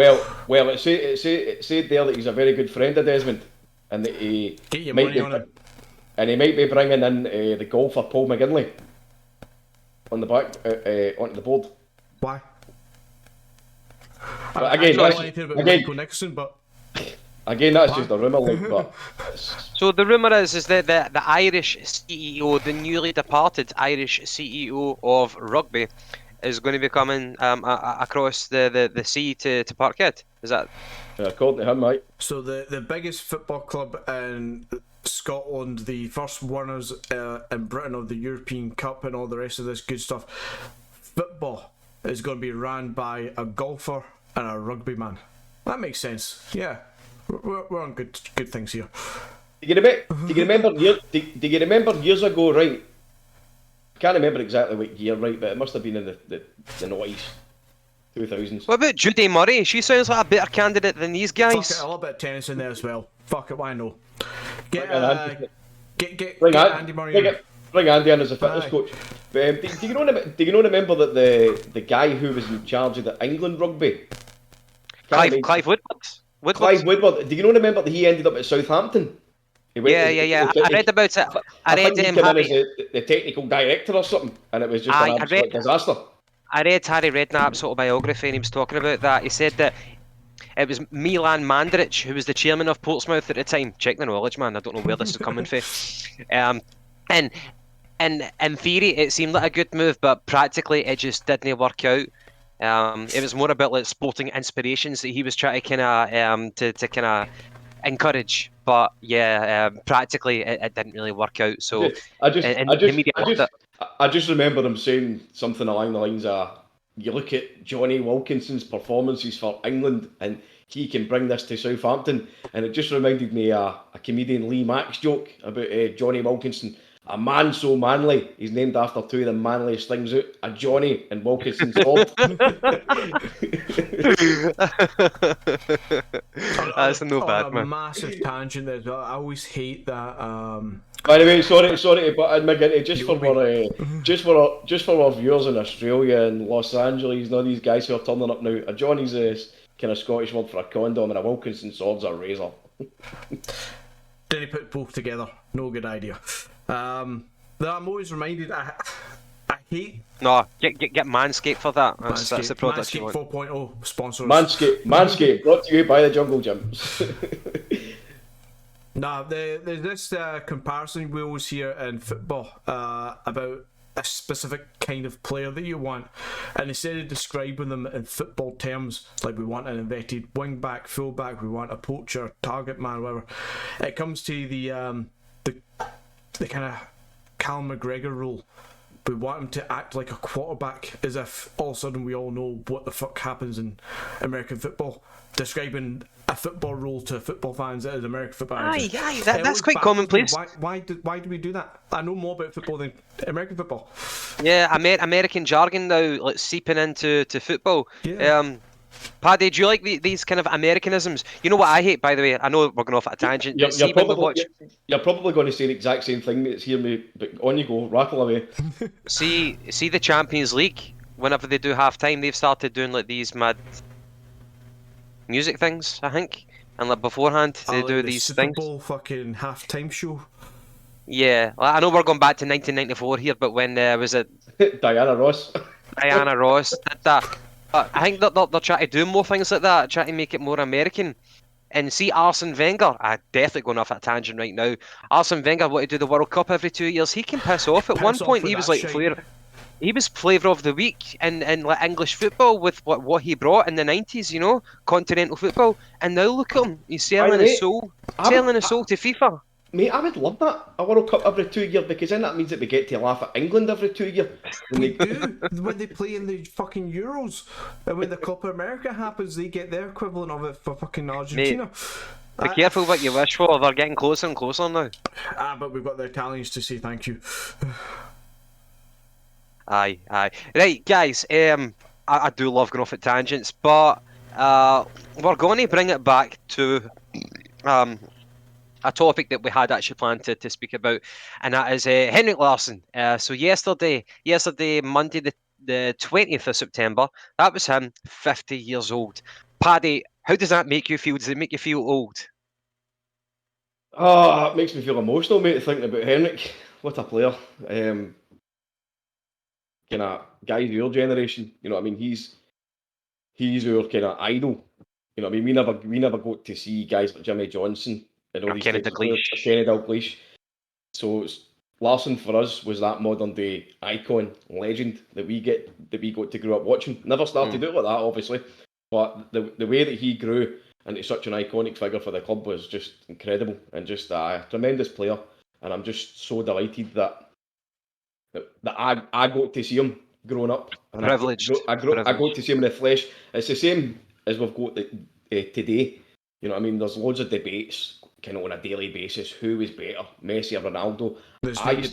Well, it said there that he's a very good friend of Desmond, and that he get your money on him, and he might be bringing in the golfer Paul McGinley on the back onto the board. Why? But again, I don't know anything about Michael Nicholson, but again, that's just a rumour, like. But so the rumour is that the Irish CEO, the newly departed Irish CEO of rugby, is going to be coming across the sea to Parkhead. Is that? According to him, right. So the biggest football club in Scotland, the first winners in Britain of the European Cup and all the rest of this good stuff, football is going to be ran by a golfer and a rugby man. That makes sense. Yeah, we're on good things here. Do you remember years ago, right? I can't remember exactly what year, right, but it must have been in the 90s, 2000s. What about Judy Murray? She sounds like a better candidate than these guys. Fuck it, a little bit of tennis in there as well. Fuck it, why no? Get Andy Murray in. Bring Andy in as a fitness coach. Do you not remember that the guy who was in charge of the England rugby? Clive Woodward. Clive Woodward. Do you not remember that he ended up at Southampton? Yeah. I read about it. I read him as the technical director or something, and it was just an absolute disaster. I read Harry Redknapp's autobiography, and he was talking about that. He said that it was Milan Mandaric who was the chairman of Portsmouth at the time. Check the knowledge, man. I don't know where this is coming from. And in theory, it seemed like a good move, but practically, it just didn't work out. It was more about like sporting inspirations that he was trying to kind of encourage. But yeah, practically it didn't really work out. So and the media loved it. I just remember him saying something along the lines of, you look at Johnny Wilkinson's performances for England and he can bring this to Southampton, and it just reminded me of a comedian Lee Mack's joke about Johnny Wilkinson. A man so manly, he's named after two of the manliest things out, a Johnny and Wilkinson's sword. That's no bad, man. Massive tangent there. I always hate that. By the way, sorry to butt in, McGinty, just for our viewers in Australia and Los Angeles and all these guys who are turning up now, a Johnny's a kind of Scottish word for a condom, and a Wilkinson sword's a razor. Didn't put both together. No good idea. I'm always reminded. I hate. No, get Manscaped for that. That's the product Manscaped you want. 4.0 sponsors. Manscaped, brought to you by the Jungle Gyms. Nah, there's this comparison we always hear in football about a specific kind of player that you want, and instead of describing them in football terms, like we want an inverted wing back, full back, we want a poacher, target man, whatever, it comes to the kind of Callum McGregor rule. We want him to act like a quarterback, as if all of a sudden we all know what the fuck happens in American football. Describing a football rule to football fans as American football. That's quite commonplace. Why do we do that? I know more about football than American football. Yeah, American jargon now, like seeping into football. Yeah. Paddy, do you like these kind of Americanisms? You know what I hate, by the way? I know we're going off at a tangent. You're probably going to say the exact same thing that's hear me, but on you go, rattle away. see the Champions League, whenever they do half-time, they've started doing like these mad music things, I think. And like beforehand, they do these Super things. Bowl fucking half-time show. Yeah, I know we're going back to 1994 here, but when was it Diana Ross did that? I think that they're trying to do more things like that, trying to make it more American. And see Arsene Wenger, I'm definitely going off at a tangent right now. Arsene Wenger wanted to do the World Cup every 2 years. He can piss off. At one point, he was like he was flavour of the week in like English football with what he brought in the 90s, you know, continental football. And now look at him, he's selling his soul to FIFA. Mate, I would love that, a World Cup every 2 years, because then that means that we get to laugh at England every 2 years. We do, when they play in the fucking Euros. And when the Copa America happens, they get their equivalent of it for fucking Argentina. Mate, be careful what you wish for, they're getting closer and closer now. But we've got the Italians to say thank you. Aye. Right, guys, I do love going off at tangents, but we're going to bring it back to a topic that we had actually planned to speak about, and that is Henrik Larsen. So yesterday, Monday the 20th of September, that was him, 50 years old. Paddy, how does that make you feel? Does it make you feel old? Oh, it makes me feel emotional, mate, thinking about Henrik. What a player. Kind of guys of your generation, you know what I mean? He's our kind of idol. You know what I mean? We never got to see guys like Jimmy Johnson and all these Kenny Dalglish. So Larson for us was that modern day icon, legend that we got to grow up watching. Never started out like that, obviously, but the way that he grew into such an iconic figure for the club was just incredible, and just a tremendous player. And I'm just so delighted that I got to see him growing up. And Privileged. I got to see him in the flesh. It's the same as we've got today. You know what I mean? There's loads of debates kind of on a daily basis. Who is better, Messi or Ronaldo? I used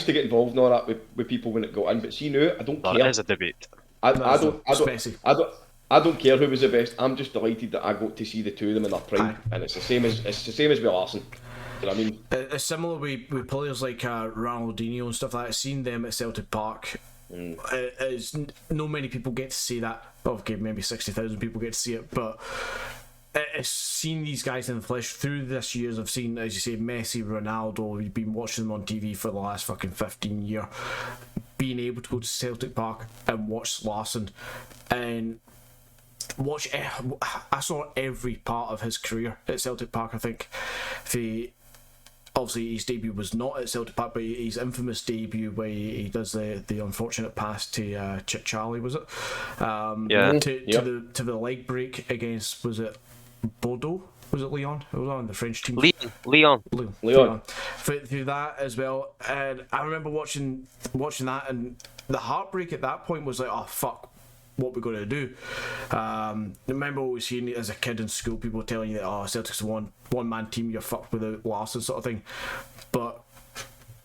to get involved in all that with people when it got in, but see now, I don't care. There is a debate. I don't care who was the best. I'm just delighted that I got to see the two of them in their prime. And it's the same as with Larson. You know what I mean? It's similar with players like Ronaldinho and stuff like that. Seeing them at Celtic Park, no many people get to see that. Okay, maybe 60,000 people get to see it, but it's seeing these guys in the flesh through this years. I've seen, as you say, Messi, Ronaldo. We've been watching them on TV for the last fucking 15 years. Being able to go to Celtic Park and watch Larson and I saw every part of his career at Celtic Park. I think obviously his debut was not at Celtic Park, but his infamous debut where he does the unfortunate pass to Charlie, was it? To the leg break against, was it Bodo? Was it Leon? It was on the French team. Leon. Through that as well, and I remember watching that, and the heartbreak at that point was like, oh fuck, what we're going to do. I remember always hearing it as a kid in school, people telling you that, oh, Celtic's a one man team, you're fucked without Larson sort of thing. But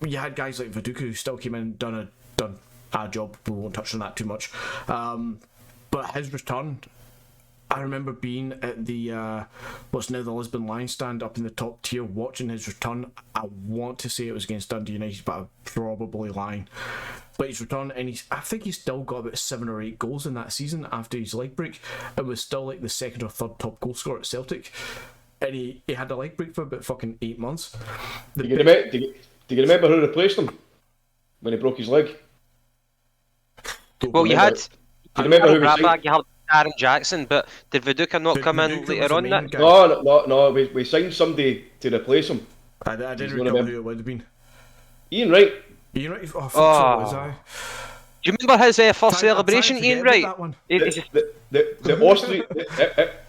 you had guys like Viduka who still came in and done a job. We won't touch on that too much. But his return, I remember being at the what's now the Lisbon Lions stand up in the top tier, watching his return. I want to say it was against Dundee United, but I'm probably lying. But his return, and I think he's still got about 7 or 8 goals in that season after his leg break. It was still like the second or third top goal scorer at Celtic, and he had a leg break for about fucking 8 months. Do you remember who replaced him when he broke his leg? Well, you had. Do you remember who was you had Aaron Jackson, but did Viduka not come in later on? That no, we signed somebody to replace him. I didn't recall who it would have been. Ian Wright. Ian Wright? Oh, fuck, so was I? Do you remember his first celebration, Ian Wright? The ostrich.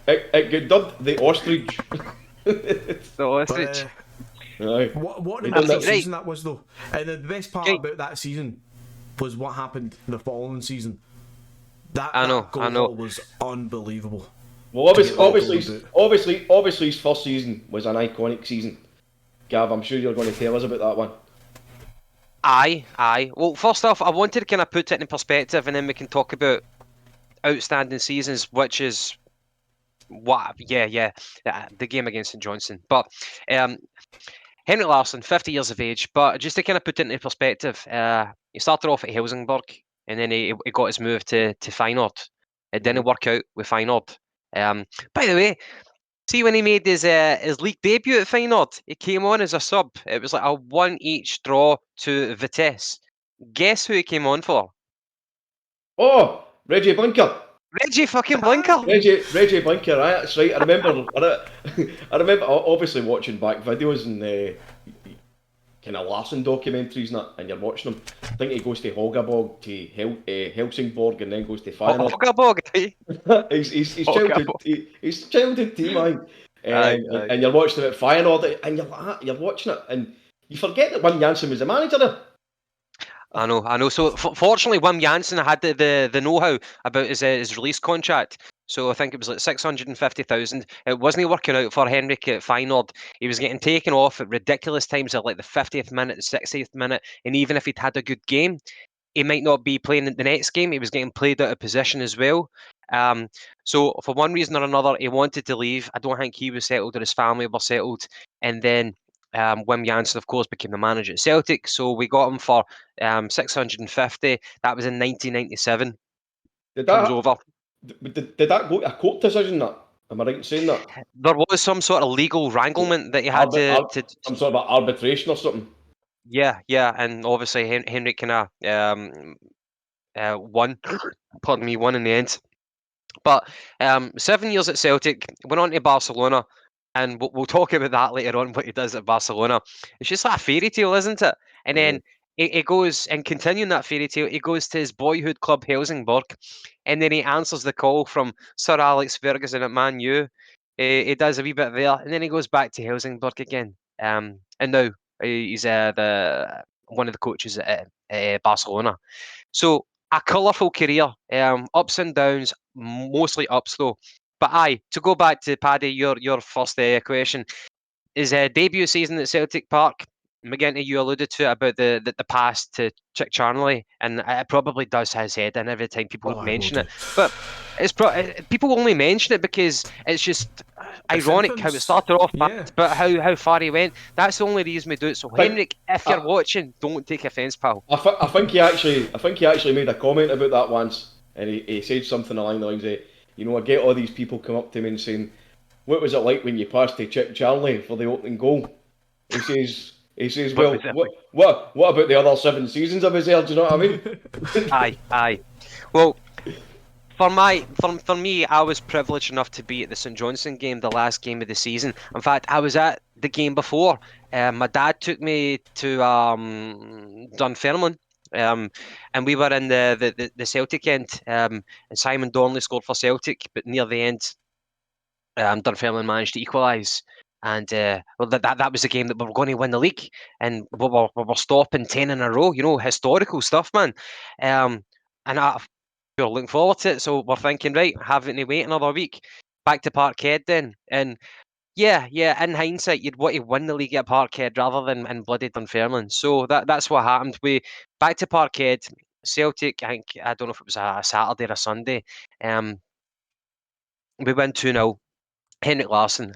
It got dubbed the ostrich. The ostrich. What an amazing season that was, though. And the best part about that season was what happened the following season. That goal was unbelievable. Well, obviously, his first season was an iconic season. Gav, I'm sure you're going to tell us about that one. Aye. Well, first off, I wanted to kind of put it in perspective, and then we can talk about outstanding seasons, which is the game against St Johnstone. But Henrik Larsson, 50 years of age, but just to kind of put it into perspective, he started off at Helsingborg, and then he got his move to Feyenoord. It didn't work out with Feyenoord. By the way, see when he made his league debut at Feyenoord, he came on as a sub. It was like a 1-1 draw to Vitesse. Guess who he came on for? Oh, Reggie Blinker. Reggie fucking Blinker. Reggie Blinker. That's right. I remember obviously watching back videos and kind of Larson documentaries and you're watching them. I think he goes to Hogabog, to Helsingborg, and then goes to Feyenoord. Hogabog, his childhood team, and you're watching him at Feyenoord, and you're watching it, and you forget that Wim Jansen was the manager there. I know. So fortunately, Wim Jansen had the know-how about his release contract. So I think it was like 650,000. It wasn't working out for Henrik at Feyenoord. He was getting taken off at ridiculous times at like the 50th minute, the 60th minute, and even if he'd had a good game, he might not be playing in the next game. He was getting played out of position as well. So for one reason or another, he wanted to leave. I don't think he was settled or his family were settled. And then Wim Jansen, of course, became the manager at Celtic. So we got him for 650. That was in 1997. Did that go to a court decision? That am I right in saying that? There was some sort of legal wranglement that you had to some sort of arbitration or something. Yeah, and obviously Henrik kind of won. Pardon me, won in the end. But 7 years at Celtic, went on to Barcelona, and we'll talk about that later on. What he does at Barcelona, it's just like a fairy tale, isn't it? And then he goes, and continuing that fairy tale, he goes to his boyhood club Helsingborg, and then he answers the call from Sir Alex Ferguson at Man U. He does a wee bit there, and then he goes back to Helsingborg again. And now he's one of the coaches at Barcelona. So a colourful career, ups and downs, mostly ups though. But to go back to Paddy, your first question, his debut season at Celtic Park. McGinty, you alluded to it about the pass to Chick Charnley, and it probably does his head in every time people mention it. But it's people only mention it because it's just ironic how it started off bad, but how far he went. That's the only reason we do it. So Henrik, if you're watching, don't take offence, pal. I think he actually made a comment about that once, and he said something along the lines of, I get all these people come up to me and saying, "What was it like when you passed to Chick Charnley for the opening goal?" He says, well, what about the other 7 seasons of his hair? Do you know what I mean? Aye. Well, for me, I was privileged enough to be at the St Johnstone game, the last game of the season. In fact, I was at the game before. My dad took me to Dunfermline, and we were in the Celtic end. And Simon Donnelly scored for Celtic, but near the end, Dunfermline managed to equalise. And well, that was the game that we were going to win the league, and we were stopping 10 in a row. Historical stuff, man. And we're looking forward to it. So we're thinking, right, having to wait another week. Back to Parkhead then, and yeah. In hindsight, you'd want to win the league at Parkhead rather than in bloody Dunfermline. So that's what happened. We back to Parkhead. Celtic, I don't know if it was a Saturday or a Sunday. We win 2-0. Henrik Larsen,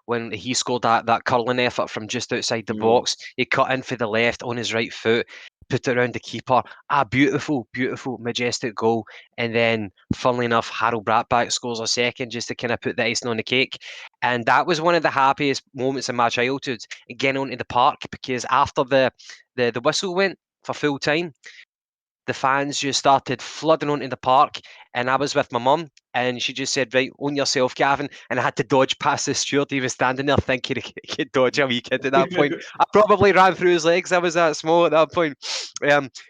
when he scored that curling effort from just outside the box, he cut in for the left on his right foot, put it around the keeper. A beautiful, beautiful, majestic goal. And then, funnily enough, Harold Bratback scores a second just to kind of put the icing on the cake. And that was one of the happiest moments in my childhood, getting onto the park, because after the whistle went for full time, the fans just started flooding onto the park, and I was with my mum, and she just said, right, own yourself, Gavin, and I had to dodge past the steward. He was standing there thinking he could dodge a wee kid at that point. I probably ran through his legs. I was that small at that point.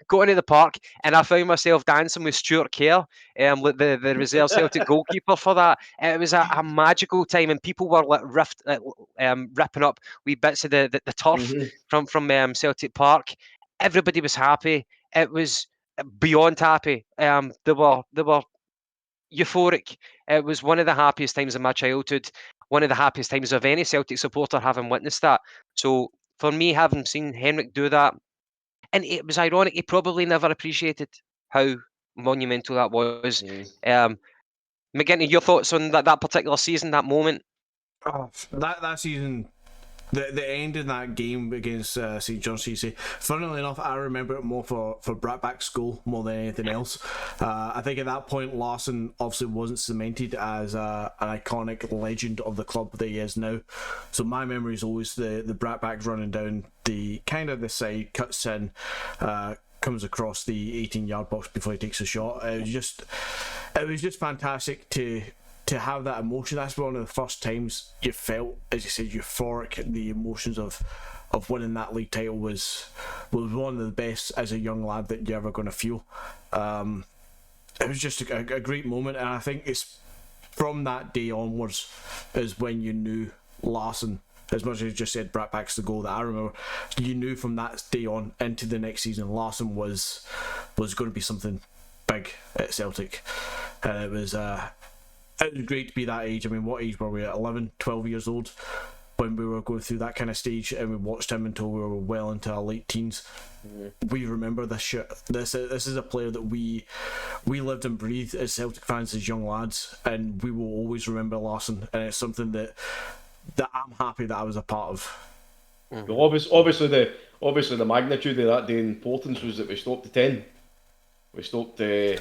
Got into the park, and I found myself dancing with Stuart Kerr, the reserve Celtic goalkeeper for that. It was a magical time, and people were like ripping up wee bits of the turf from Celtic Park. Everybody was happy. It was beyond happy. They were euphoric. It was one of the happiest times of my childhood, one of the happiest times of any Celtic supporter having witnessed that. So for me, having seen Henrik do that, and it was ironic, he probably never appreciated how monumental that was. McGinty, your thoughts on that particular season, that moment? Oh, that season, the end in that game against St. John's CC, funnily enough, I remember it more for Bratback's goal more than anything else. I think at that point, Larson obviously wasn't cemented as an iconic legend of the club that he is now. So my memory is always the Bratback running down the side, cuts in, comes across the 18-yard box before he takes a shot. It was just fantastic to have that emotion. That's one of the first times you felt, as you said, euphoric. The emotions of winning that league title was one of the best as a young lad that you're ever going to feel. It was just a great moment, and I think it's from that day onwards is when you knew Larson, as much as you just said Bratback's the goal that I remember, you knew from that day on into the next season Larson was going to be something big at Celtic. And it was great to be that age. I mean, what age were we at? 11, 12 years old when we were going through that kind of stage, and we watched him until we were well into our late teens. We remember this shit. This is a player that we lived and breathed as Celtic fans, as young lads, and we will always remember Larson, and it's something that I'm happy that I was a part of. Well, obviously the magnitude of that day in importance was that we stopped the 10. We stopped the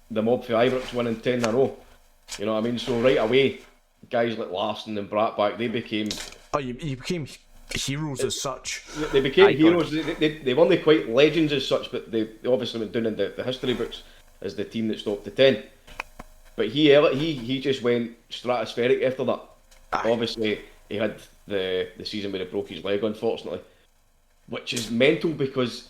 mob for Ibrox winning 10 in a row. You know what I mean? So right away, guys like Larson and Bratback, they became... Oh, you became heroes as such. They became heroes. They weren't quite legends as such, but they obviously went down in the history books as the team that stopped the 10. But he just went stratospheric after that. Obviously, he had the season where he broke his leg, unfortunately, which is mental because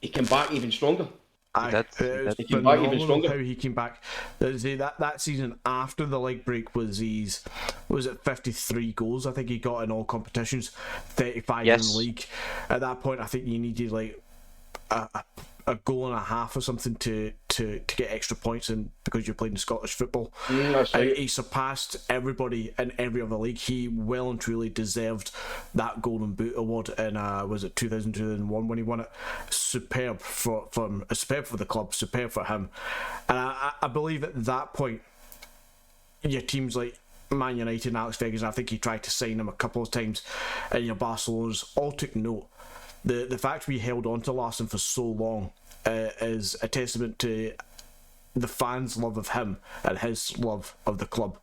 he came back even stronger. He came back even stronger. How he came back. That season after the leg break was 53 goals I think he got in all competitions, 35 in the league. At that point, I think you needed like a goal and a half or something to get extra points in because you're playing Scottish football. That's right. He surpassed everybody in every other league. He well and truly deserved that Golden Boot award in was it 2001 when he won it. Superb for the club, superb for him. And I believe at that point your teams like Man United and Alex Ferguson, I think he tried to sign him a couple of times, and your Barcelona's all took note. The fact we held on to Larson for so long is a testament to the fans' love of him and his love of the club,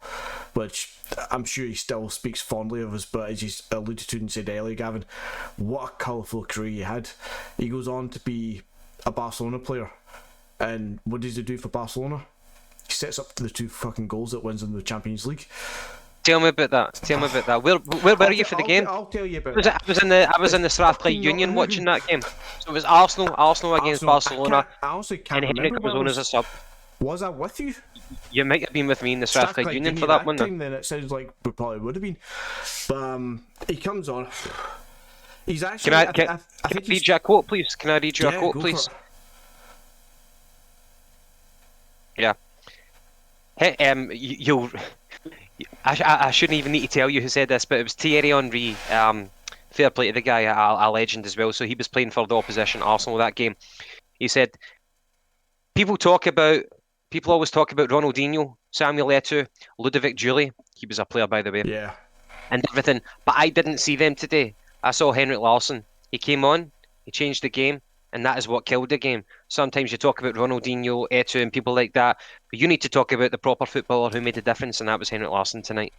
which I'm sure he still speaks fondly of us. But as you alluded to and said earlier, Gavin, what a colourful career he had. He goes on to be a Barcelona player, and what does he do for Barcelona? He sets up the 2 fucking goals that wins in the Champions League. Tell me about that. Where were you for the game? I'll tell you about that. I was in the Strathclyde Union watching that game. So it was Arsenal against Barcelona. I honestly can't and Henrik was on as a sub. Was I with you? You might have been with me in the Strathclyde Union for that one. Time, then it sounds like we probably would have been. But he comes on. He's actually. Can I read you a quote, please? Can I read you a quote, please? Yeah. Hey, I shouldn't even need to tell you who said this, but it was Thierry Henry. Fair play to the guy, a legend as well. So he was playing for the opposition Arsenal that game. He said, People always talk about Ronaldinho, Samuel Eto'o, Ludovic Giuly. He was a player, by the way. Yeah. And everything. But I didn't see them today. I saw Henrik Larsen. He came on, he changed the game, and that is what killed the game. Sometimes you talk about Ronaldinho, Eto'o, and people like that, but you need to talk about the proper footballer who made a difference, and that was Henrik Larsen tonight.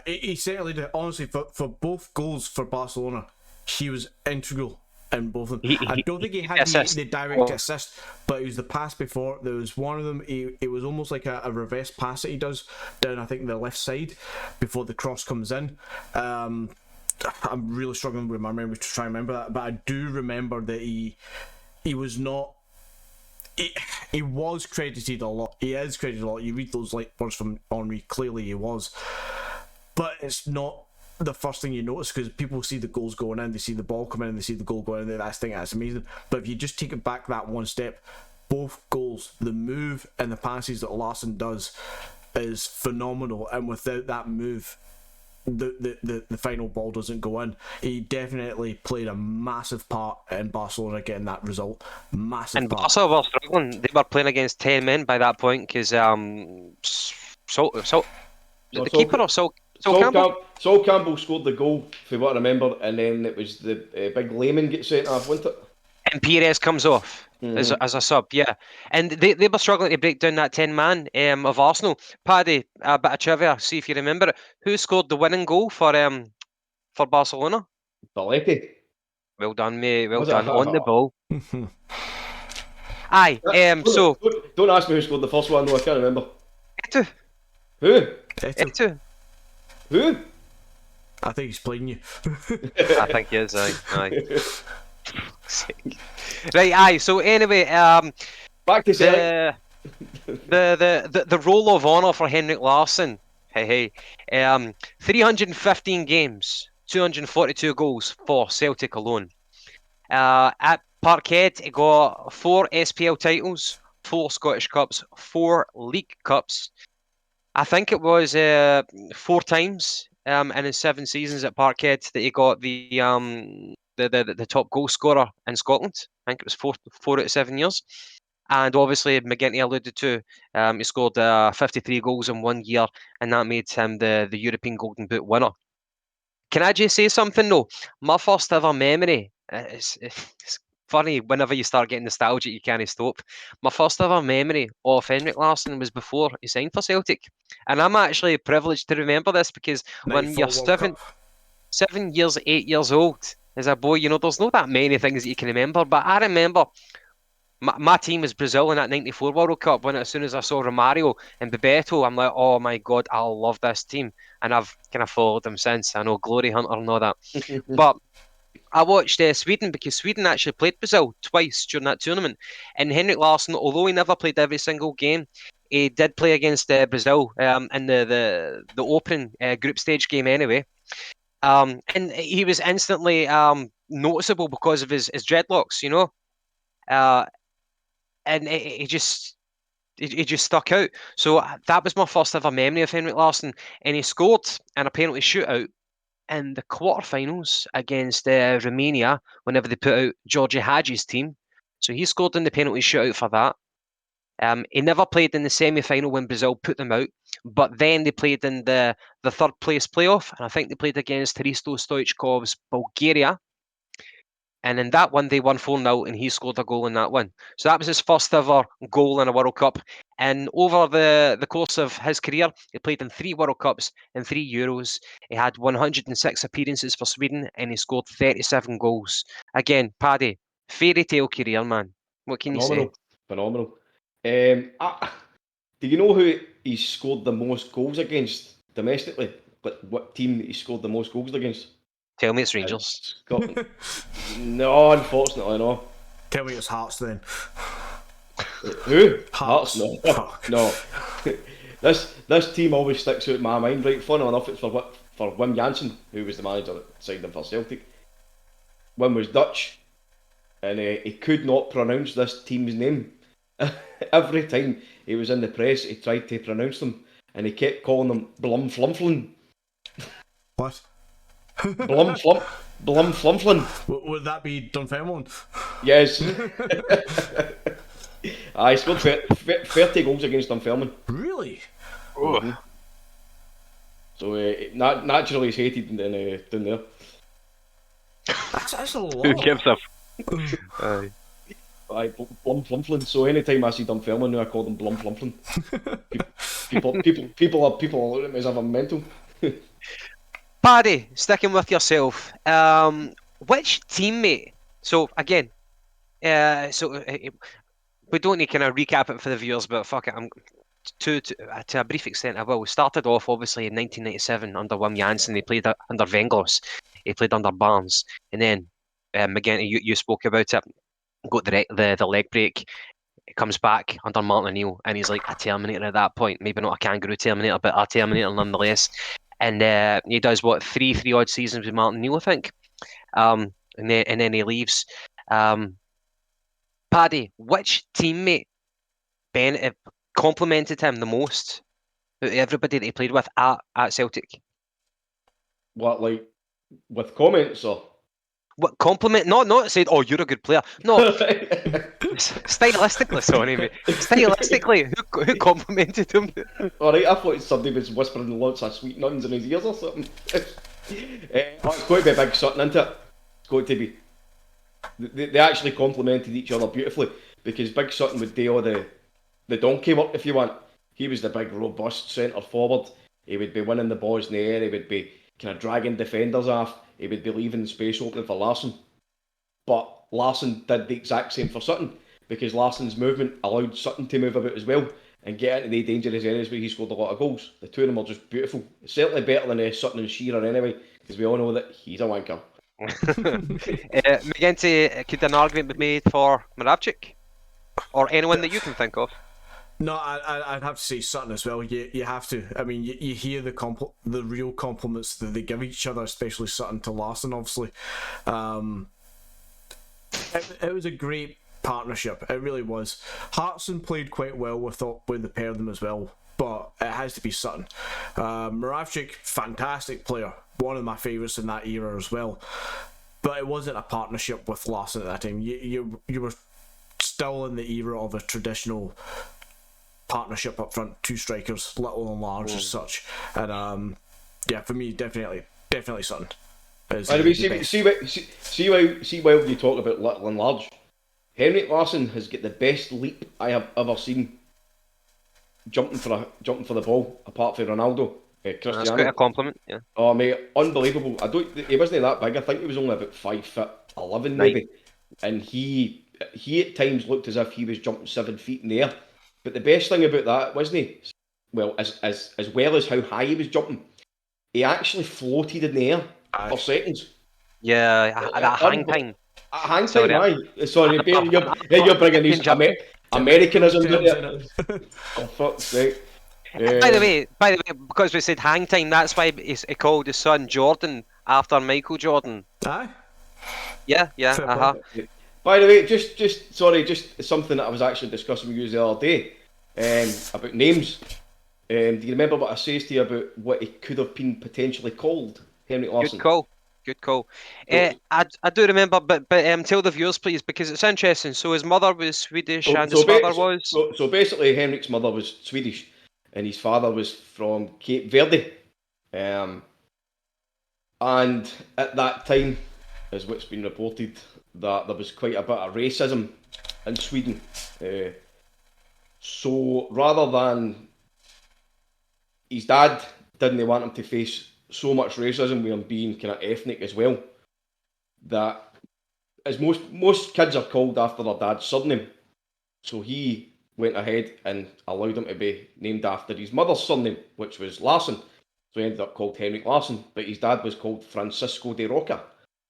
He certainly did. Honestly, for both goals for Barcelona, he was integral in both of them. I don't think he had the direct assist, but it was the pass before. There was one of them, it was almost like a reverse pass that he does down, I think, the left side before the cross comes in. I'm really struggling with my memory to try and remember that, but I do remember that he was not. He was credited a lot. He is credited a lot. You read those words from Henry, clearly he was. But it's not the first thing you notice, because people see the goals going in, they see the ball come in, they see the goal going in, that's amazing. But if you just take it back that one step, both goals, the move and the passes that Larson does is phenomenal. And without that move, the final ball doesn't go in. He definitely played a massive part in Barcelona getting that result. Massive and part. Barca were struggling. They were playing against 10 men by that point, because Sol Campbell scored the goal, for what I remember, and then it was the big Lehman gets sent off, wasn't it? And Pires comes off as a sub, yeah. And they were struggling to break down that 10-man of Arsenal. Paddy, a bit of trivia, see if you remember it. Who scored the winning goal for Barcelona? Balletti. Well done, mate. Well done. On the ball. Aye. Don't ask me who scored the first one, though. I can't remember. Eto'o. Who? Eto'o. Who? I think he's playing you. I think he is. Aye. Right. Aye. So anyway, back to the roll of honour for Henrik Larsen. Hey. 315 games, 242 goals for Celtic alone. At Parkhead, he got 4 SPL titles, 4 Scottish Cups, 4 League Cups. I think it was 4 times in his 7 seasons at Parkhead that he got the top goal scorer in Scotland. I think it was 4 out of 7 years. And obviously, McGinty alluded to, he scored 53 goals in 1 year, and that made him the European Golden Boot winner. Can I just say something though? My first ever memory, it's funny, whenever you start getting nostalgic, you can't stop. My first ever memory of Henrik Larsson was before he signed for Celtic. And I'm actually privileged to remember this, because when you're 7 years, 8 years old, as a boy, there's not that many things that you can remember. But I remember my team was Brazil in that 94 World Cup, when as soon as I saw Romario and Bebeto, I'm like, oh my God, I love this team. And I've kind of followed them since. I know Glory Hunter and all that. But I watched Sweden, because Sweden actually played Brazil twice during that tournament. And Henrik Larsson, although he never played every single game, he did play against Brazil in the opening group stage game anyway. And he was instantly noticeable because of his dreadlocks, and he just stuck out. So that was my first ever memory of Henrik Larsson, and he scored in a penalty shootout in the quarterfinals against Romania whenever they put out Georgie Hagi's team. So he scored in the penalty shootout for that. He never played in the semi-final when Brazil put them out, but then they played in the third place playoff, and I think they played against Hristo Stoichkov's Bulgaria. And in that one, they won 4-0, and he scored a goal in that one. So that was his first ever goal in a World Cup. And over the course of his career, he played in 3 World Cups and 3 Euros. He had 106 appearances for Sweden, and he scored 37 goals. Again, Paddy, fairy tale career, man. What can you say? Phenomenal. Do you know who he scored the most goals against domestically? But what team he scored the most goals against? Tell me it's Rangers. Scotland. No, unfortunately, no. Tell me it's Hearts then. Who? Hearts. No. Fuck. No. This team always sticks out in my mind, right? Funny enough, it's for Wim Jansen, who was the manager that signed him for Celtic. Wim was Dutch, and he could not pronounce this team's name. Every time he was in the press, he tried to pronounce them, and he kept calling them Blumflumflin. What? Blumflumflin. Would that be Dunfermline? Yes. He scored 30 goals against Dunfermline. Really? Oh. So naturally he's hated down there. That's a lot. Who gives a Aye. Blumflumflin. So anytime I see Dunfermline now, I call them Blumflumflin. People are looking at me as if I'm mental. Paddy, sticking with yourself. Which teammate? So again, we don't need to kind of recap it for the viewers, but fuck it, I'm to a brief extent I will. We started off obviously in 1997 under Wim Jansen. He played under Venglos. He played under Barnes, and then again you spoke about it. Got the leg break. It comes back under Martin O'Neill, and he's like a Terminator at that point. Maybe not a kangaroo Terminator, but a Terminator nonetheless. And he does what three odd seasons with Martin O'Neill, I think. And then he leaves. Paddy, which teammate complimented him the most? Everybody that he played with at Celtic. What, like with comments or? What compliment? Not said, "Oh, you're a good player." No, stylistically, sorry, mate. Stylistically, who complimented him? All right, I thought somebody was whispering lots of sweet nothings in his ears or something. It's got to be Big Sutton, isn't it? It's got to be. They actually complimented each other beautifully because Big Sutton would do all the donkey work, if you want. He was the big, robust centre forward. He would be winning the balls in the air. He would be kind of dragging defenders off. He would be leaving space open for Larson. But Larson did the exact same for Sutton because Larson's movement allowed Sutton to move about as well and get into the dangerous areas where he scored a lot of goals. The two of them are just beautiful. It's certainly better than Sutton and Shearer anyway, because we all know that he's a wanker. McGinty, could an argument be made for Moravchik? Or anyone that you can think of? No, I'd have to say Sutton as well. You have to. I mean, you hear the real compliments that they give each other, especially Sutton to Larson, obviously. It was a great partnership. It really was. Hartson played quite well with the pair of them as well, but it has to be Sutton. Moravchik, fantastic player. One of my favourites in that era as well. But it wasn't a partnership with Larson at that time. You were still in the era of a traditional partnership up front, two strikers, little and large as such. And yeah, for me, definitely Sutton. By the way, see why you talk about little and large. Henrik Larsen has got the best leap I have ever seen jumping for the ball, apart from Ronaldo. Cristiano. That's quite a compliment, yeah. Oh mate, unbelievable! He wasn't that big. I think he was only about 5'11" maybe, and he at times looked as if he was jumping 7 feet in the air. But the best thing about that, wasn't he? Well, as well as how high he was jumping, he actually floated in the air for seconds. Yeah, that hang time. Hang time, aye. Sorry, you're bringing these Americanisms in there. Oh, fuck's sake. By the way, because we said hang time, that's why he called his son Jordan after Michael Jordan. Aye. Yeah, By the way, just something that I was actually discussing with you the other day about names. Do you remember what I says to you about what he could have been potentially called, Henrik Larsen? Good call. I do remember, but tell the viewers please, because it's interesting. So his mother was Swedish and his father was... So basically Henrik's mother was Swedish and his father was from Cape Verde. And at that time, as what's been reported, that there was quite a bit of racism in Sweden. So rather than his dad didn't want him to face so much racism with him being kind of ethnic as well, that as most kids are called after their dad's surname, so he went ahead and allowed him to be named after his mother's surname, which was Larson. So he ended up called Henrik Larsen, but his dad was called Francisco de Roca.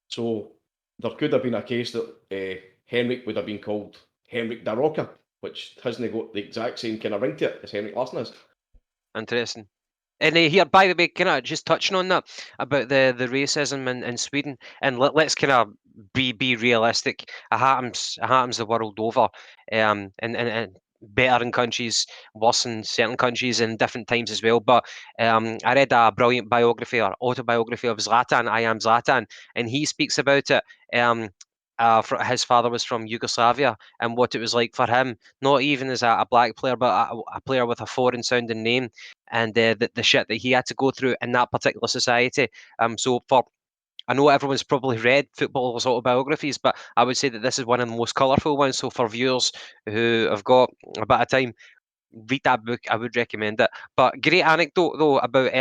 So there could have been a case that Henrik would have been called Henrik da Roca, which hasn't got the exact same kind of ring to it as Henrik Larsson has. Interesting. And here, by the way, kind of just touching on that about the racism in Sweden, and let's kind of be realistic. It happens the world over, and better in countries, worse in certain countries, in different times as well. But I read a brilliant biography or autobiography of Zlatan. I am Zlatan, and he speaks about it. His father was from Yugoslavia, and what it was like for him, not even as a black player, but a player with a foreign sounding name, and the shit that he had to go through in that particular society. So I know everyone's probably read footballers' autobiographies, but I would say that this is one of the most colourful ones. So for viewers who have got a bit of time, read that book. I would recommend it. But great anecdote though about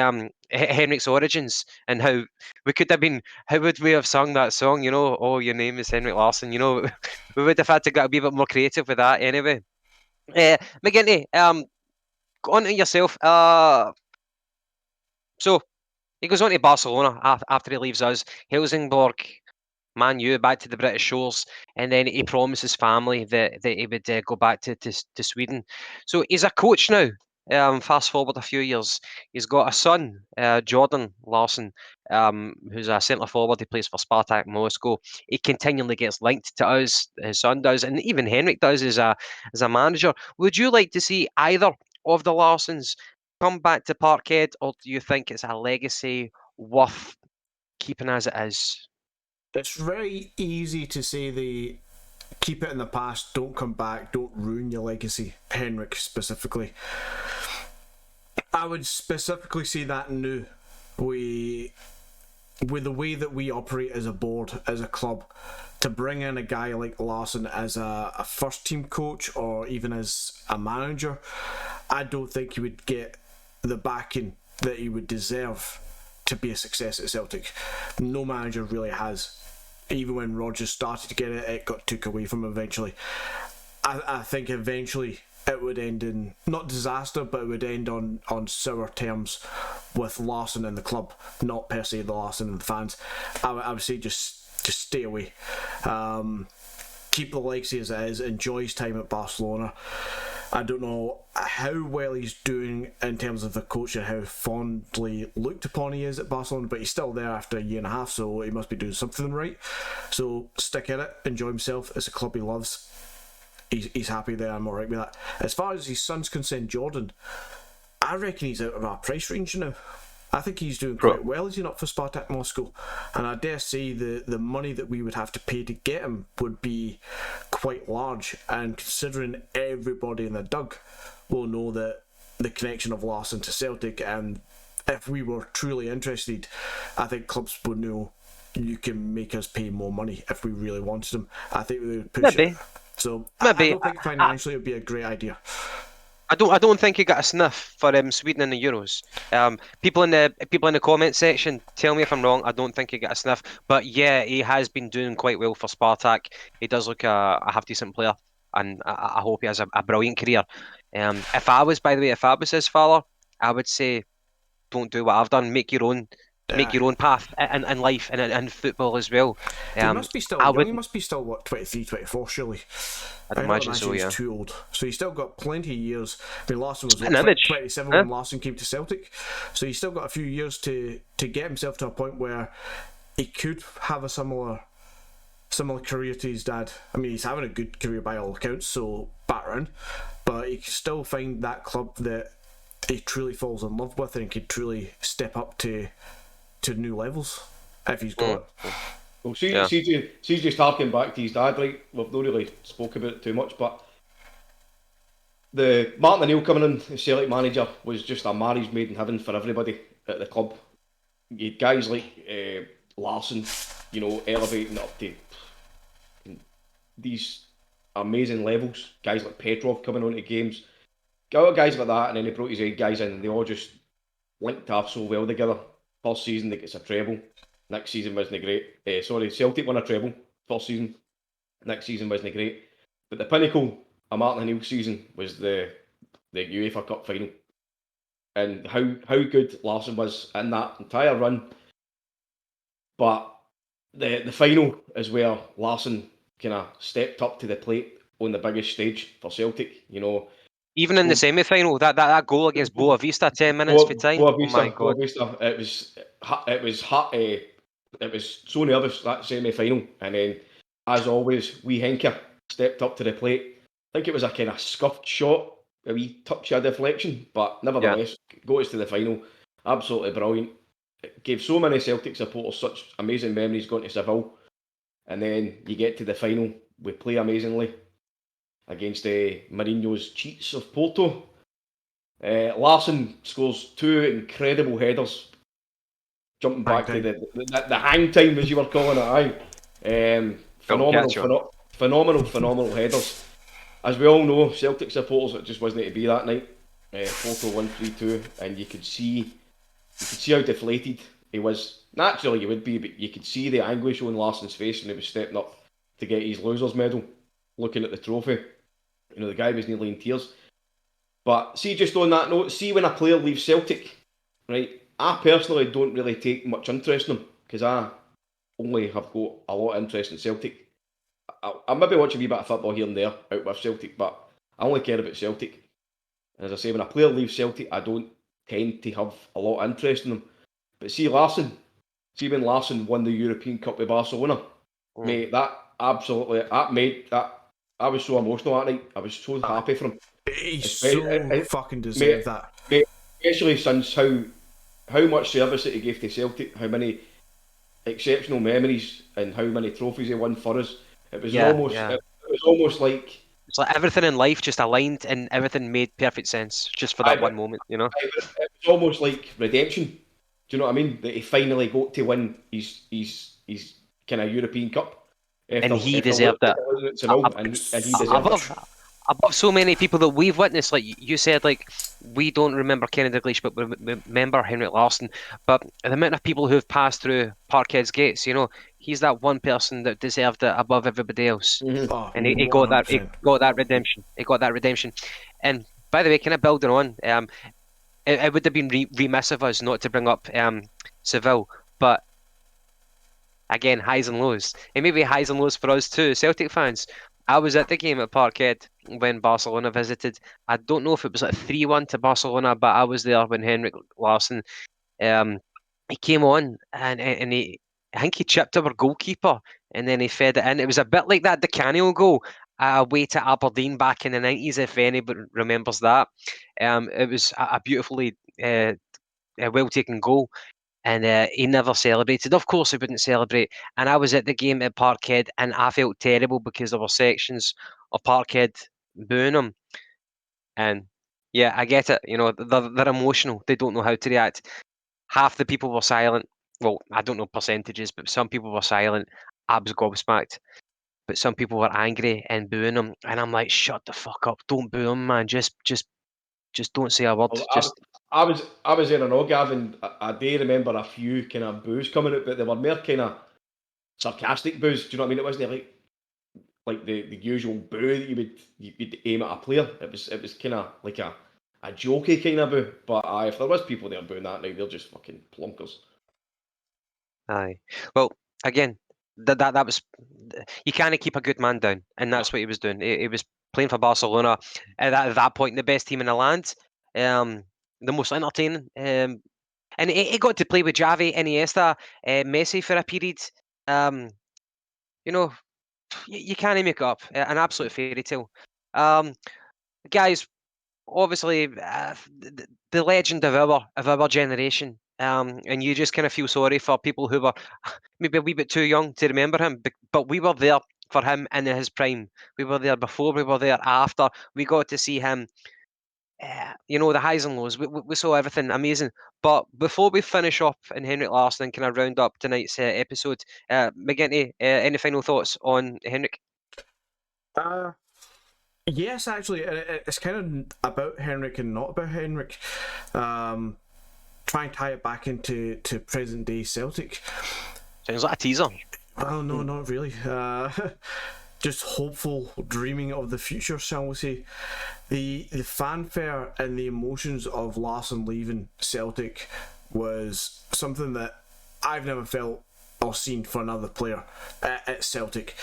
Henrik's origins and how we could have been. How would we have sung that song? You know, oh, your name is Henrik Larsen. You know, we would have had to get a wee bit more creative with that anyway. McGinty, go on to yourself. So he goes on to Barcelona after he leaves us. Helsingborg, Man U, back to the British shores, and then he promises family that he would go back to Sweden. So he's a coach now. Fast forward a few years, he's got a son, Jordan Larson, who's a centre forward. He plays for Spartak Moscow. He continually gets linked to us. His son does, and even Henrik does as a manager. Would you like to see either of the Larsons come back to Parkhead, or do you think it's a legacy worth keeping as it is? It's very easy to say they keep it in the past, don't come back, don't ruin your legacy. Henrik specifically. I would specifically say that now. With the way that we operate as a board, as a club, to bring in a guy like Larson as a first team coach or even as a manager, I don't think he would get the backing that he would deserve to be a success at Celtic. No manager really has. Even when Rodgers started to get it, it got took away from him eventually. I think eventually it would end in, not disaster, but it would end on sour terms with Larson and the club, not per se the Larson and the fans. I would say just stay away. Keep the legacy as it is, enjoy his time at Barcelona. I don't know how well he's doing in terms of the coach and how fondly looked upon he is at Barcelona, but he's still there after a year and a half, so he must be doing something right. So stick in it, enjoy himself. It's a club he loves. He's happy there. I'm alright with that. As far as his son's concerned, Jordan, I reckon he's out of our price range now. I think he's doing quite well, is he not, for Spartak Moscow? And I dare say the money that we would have to pay to get him would be quite large. And considering everybody in the Dug will know that the connection of Larson to Celtic, and if we were truly interested, I think clubs would know you can make us pay more money if we really wanted him. I think we would push it. So I don't think financially it would be a great idea. I don't think he got a sniff for Sweden in the Euros. People in the comment section, tell me if I'm wrong. I don't think he got a sniff, but yeah, he has been doing quite well for Spartak. He does look a half decent player, and I hope he has a brilliant career. If I was his father, I would say, don't do what I've done. Make your own path in life and in football as well. He must be still young. He must be still, what, 23, 24, surely? I'd imagine so, yeah. He's too old. So he's still got plenty of years. I mean, Larson was 27 when Larson came to Celtic. So he's still got a few years to get himself to a point where he could have a similar career to his dad. I mean, he's having a good career by all accounts, so bat around. But he can still find that club that he truly falls in love with and could truly step up to new levels if he's got it. Well, she's just harking back to his dad, right? We've not really spoke about it too much, but the Martin O'Neill coming in as Celtic manager was just a marriage made in heaven for everybody at the club. You had guys like Larson, elevating up to these amazing levels. Guys like Petrov coming on to games. Got guys like that, and then he brought his 8 guys in, and they all just linked up so well together. First season, they get a treble. Next season wasn't great. Celtic won a treble first season. Next season wasn't great. But the pinnacle of Martin O'Neill's season was the UEFA Cup final. And how good Larson was in that entire run. But the final is where Larson kind of stepped up to the plate on the biggest stage for Celtic. You know, Even in the semi-final, that goal against Boa Vista, 10 minutes for time. Boa Oh my Vista, Boa God! Vista. It was so nervous, that semi-final, and then, as always, wee Henker stepped up to the plate. I think it was a kind of scuffed shot, a wee touch of deflection, but nevertheless, got us to the final. Absolutely brilliant. It gave so many Celtic supporters such amazing memories going to Seville, and then you get to the final. We play amazingly against Mourinho's cheats of Porto. Larson scores 2 incredible headers, jumping back to the hang time, as you were calling it. Phenomenal headers. As we all know, Celtic supporters, it just wasn't to be that night. Porto won 3-2, and you could see how deflated he was. Naturally, you would be, but you could see the anguish on Larson's face when he was stepping up to get his losers medal, looking at the trophy. You know, the guy was nearly in tears. But see, just on that note, see when a player leaves Celtic, right? I personally don't really take much interest in them because I only have got a lot of interest in Celtic. I maybe watch a wee bit of football here and there out with Celtic, but I only care about Celtic. And as I say, when a player leaves Celtic, I don't tend to have a lot of interest in them. But see when Larson won the European Cup with Barcelona, mate, that made that. I was so emotional that night. I was so happy for him. He fucking deserved that. Mate, especially since how much service that he gave to Celtic, how many exceptional memories and how many trophies he won for us. It was almost like it's like everything in life just aligned and everything made perfect sense just for that one moment, you know. It was almost like redemption. Do you know what I mean? That he finally got to win his kind of European Cup. And he deserved it. And he deserved it. Above so many people that we've witnessed, like you said, like we don't remember Kenny Dalglish, but we remember Henrik Larsson. But the amount of people who've passed through Parkhead's gates, you know, he's that one person that deserved it above everybody else, and he got that. He got that redemption. He got that redemption. And by the way, kind of building on, it would have been remiss of us not to bring up Seville, but again, highs and lows. It may be highs and lows for us too, Celtic fans. I was at the game at Parkhead when Barcelona visited. I don't know if it was like 3-1 to Barcelona, but I was there when Henrik Larsen he came on and I think he chipped our goalkeeper and then he fed it in. It was a bit like that Di Canio goal away to Aberdeen back in the 90s, if anybody remembers that. It was a beautifully well taken goal. And he never celebrated. Of course, he wouldn't celebrate. And I was at the game at Parkhead, and I felt terrible because there were sections of Parkhead booing him. And yeah, I get it. You know, they're emotional. They don't know how to react. Half the people were silent. Well, I don't know percentages, but some people were silent. I was gobsmacked. But some people were angry and booing him. And I'm like, shut the fuck up. Don't boo him, man. Just don't say a word. I was there and all, Gavin. I do remember a few kind of boos coming out, but they were more kind of sarcastic boos. Do you know what I mean? It wasn't like the usual boo that you'd aim at a player. It was kind of like a jokey kind of boo. But if there was people there booing that night, they're just fucking plunkers. Aye. Well, again, that was, you can't keep a good man down, and that's what he was doing. He was playing for Barcelona at that point, the best team in the land, the most entertaining, and he got to play with Xavi, Iniesta, Messi for a period. You know, you can't make it up. An absolute fairy tale. Guys, obviously, the legend of our generation. And you just kind of feel sorry for people who were maybe a wee bit too young to remember him, but we were there for him in his prime. We were there before, we were there after. We got to see him, you know, the highs and lows. We saw everything amazing. But before we finish up in Henrik Larsson and kind of round up tonight's episode, McGinty, any final thoughts on Henrik? Yes, actually, it's kind of about Henrik and not about Henrik. Try and tie it back into present day Celtic. Sounds like a teaser. Well, no, not really. Just hopeful, dreaming of the future, shall we say. The fanfare and the emotions of Larson leaving Celtic was something that I've never felt or seen for another player at Celtic.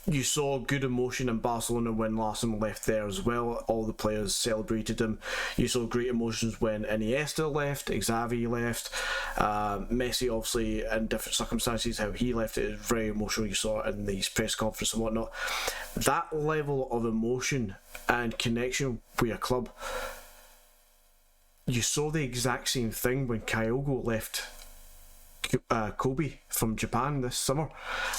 You saw good emotion in Barcelona when Larson left there as well. All the players celebrated him. You saw great emotions when Iniesta left, Xavi left, Messi obviously in different circumstances, how he left, it was very emotional. You saw it in these press conferences and whatnot. That level of emotion and connection with your club, you saw the exact same thing when Kyogo left Kobe from Japan this summer.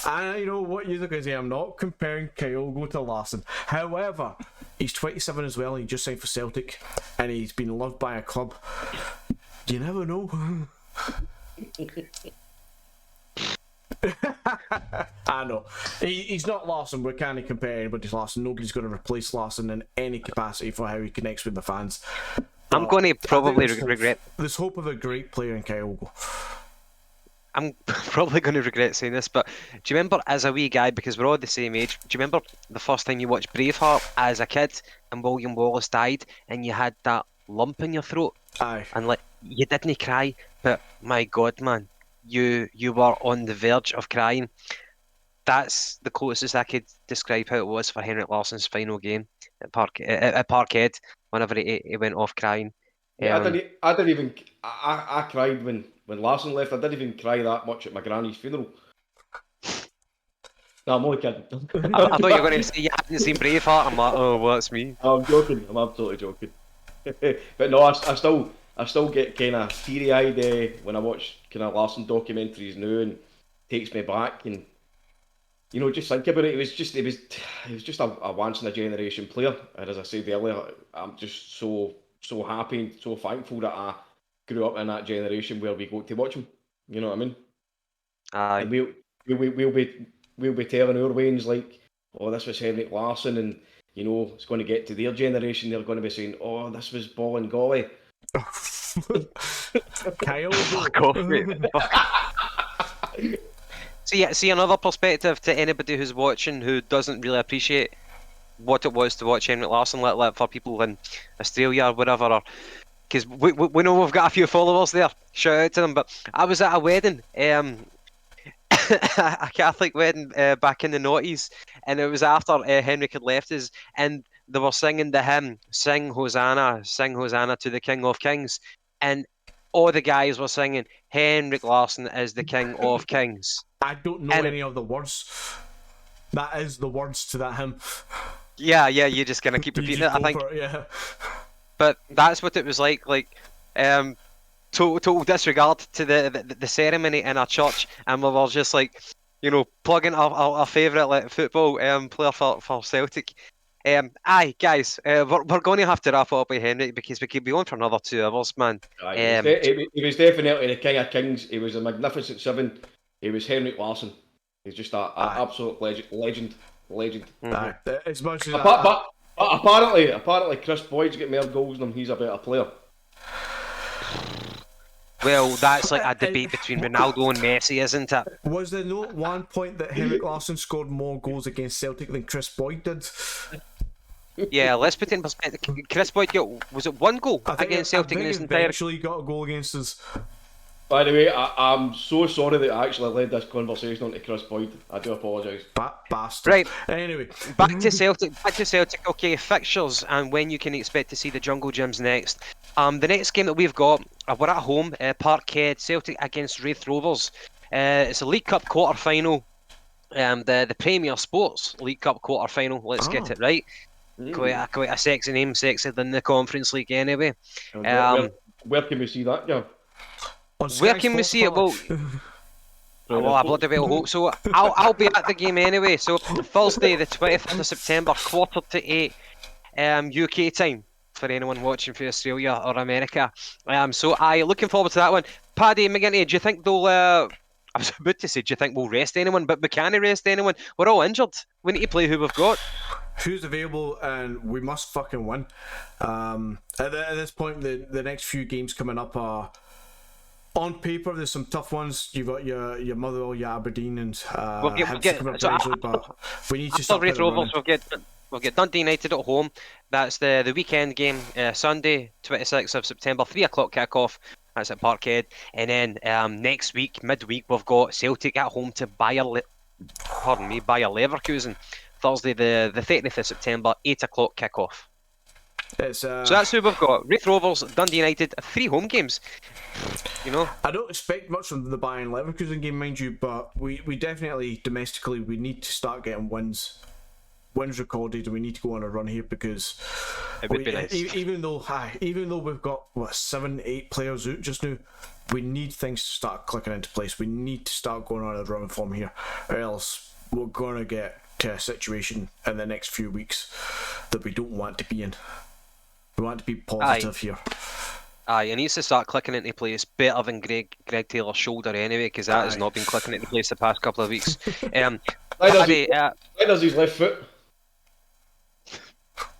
And you know what you're going to say, I'm not comparing Kyogo to Larson. However, he's 27 as well, and he just signed for Celtic, and he's been loved by a club. You never know. I know. He's not Larson. We can't compare anybody to Larson. Nobody's going to replace Larson in any capacity for how he connects with the fans. I'm going to probably regret... There's hope of a great player in Kyogo. I'm probably going to regret saying this, but do you remember as a wee guy, because we're all the same age, do you remember the first time you watched Braveheart as a kid and William Wallace died and you had that lump in your throat? Aye. And like, you didn't cry, but my God, man, you were on the verge of crying. That's the closest I could describe how it was for Henrik Larsson's final game at Parkhead whenever he went off crying. Yeah, I didn't even. I cried when Larson left. I didn't even cry that much at my granny's funeral. No, I'm only kidding. I thought you were going to say you hadn't seen Braveheart. I'm like, oh, well, that's me. I'm joking. I'm absolutely joking. But no, I still get kind of teary-eyed when I watch kind of Larson documentaries now, and takes me back. And you know, just think about it. It was just a once in a generation player. And as I said earlier, I'm just so happy and so thankful that I grew up in that generation where we got to watch him. You know what I mean? Aye. And we'll be telling our wains like, oh, this was Henrik Larsson, and you know, it's going to get to their generation. They're going to be saying, oh, this was Ball and Golly. Kyle, fuck off, mate. See another perspective to anybody who's watching who doesn't really appreciate what it was to watch Henrik Larsson, like for people in Australia or whatever, because we know we've got a few followers there. Shout out to them. But I was at a wedding, a Catholic wedding back in the noughties, and it was after Henrik had left us, and they were singing the hymn, sing Hosanna to the King of Kings, and all the guys were singing, Henrik Larsson is the King of Kings. I don't know any of the words. That is the words to that hymn. Yeah, you're just gonna keep repeating it, I think. Yeah. But that's what it was like total disregard to the ceremony in our church, and we were just like, you know, plugging our favourite football player for Celtic. Aye, guys, we're going to have to wrap it up with Henrik because we could be on for another 2 hours, man. He was definitely the King of Kings. He was a magnificent seven. He was Henrik Larsson. He's just an absolute legend. Mm-hmm. As much as but apparently Chris Boyd's got more goals than him. He's a better player. Well, that's like a debate between Ronaldo and Messi, isn't it? Was there no one point that Henrik Larsson scored more goals against Celtic than Chris Boyd did? Yeah, let's put it in perspective. Chris Boyd was it 1 goal against Celtic in his entire... eventually got a goal against us. By the way, I'm so sorry that I actually led this conversation on to Chris Boyd. I do apologise. Bastard. Right. Anyway. Back to Celtic. Okay, fixtures and when you can expect to see the Jungle Gyms next. The next game that we've got, we're at home, Parkhead, Celtic against Wraith Rovers. It's a League Cup quarter-final. The Premier Sports League Cup quarter-final. Let's get it right. Quite a sexy name, sexier than the Conference League anyway. Where can we see that, yeah? Where can we see it? Well, I bloody well hope so. I'll be at the game anyway. So Thursday, the 25th of September, 7:45 UK time for anyone watching from Australia or America. So looking forward to that one. Paddy McGinty, do you think they'll? I was about to say, do you think we'll rest anyone? But we can't rest anyone. We're all injured. We need to play who we've got. Who's available, and we must fucking win. At this point, the next few games coming up are. On paper, there's some tough ones. You've got your Motherwell, your Aberdeen, and we'll get but we need to start Wraith Rovers. We'll get Dundee United at home. That's the weekend game, Sunday, 26th of September, 3 o'clock kickoff. That's at Parkhead. And then next week, midweek, we've got Celtic at home to Bayer pardon me, Bayer Leverkusen. Thursday, the 30th of September, 8 o'clock kickoff. So that's who we've got. Wraith Rovers, Dundee United, 3 home games. You know, I don't expect much from the Bayern Leverkusen game, mind you, but we definitely domestically we need to start getting wins recorded, and we need to go on a run here because it would be nice. Even though we've got 7-8 players out just now, we need things to start clicking into place. We need to start going on a run form here, or else we're gonna get to a situation in the next few weeks that we don't want to be in. We want to be positive here. Aye, it needs to start clicking into place better than Greg Taylor's shoulder anyway, because that has not been clicking into place the past couple of weeks. Why does his left foot?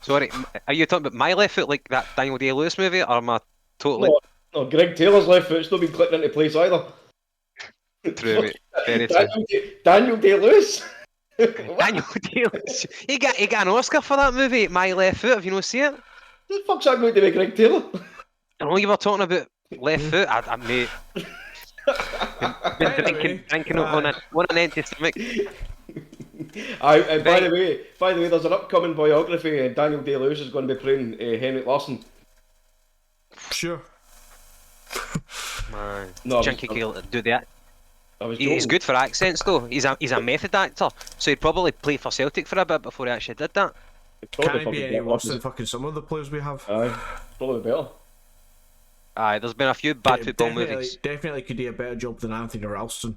Sorry, are you talking about my left foot, like that Daniel Day-Lewis movie, or am I totally... No, Greg Taylor's left foot's not been clicking into place either. True, mate. Very true. Daniel Day-Lewis? Daniel Day-Lewis. He got an Oscar for that movie, My Left Foot. Have you not seen it? The fuck's that going to be Greg Taylor? I know you were talking about left foot. I mate. Been drinking on an empty stomach. And by the way, there's an upcoming biography, and Daniel Day-Lewis is going to be playing Henrik Larsen. Sure. Man, No, Jinky Gale do that. He's good for accents though. He's a method actor, so he'd probably play for Celtic for a bit before he actually did that. Can't he be any worse than fucking some of the players we have? Aye, probably better. Aye, there's been a few bad football movies. Definitely could do a better job than Anthony Ralston.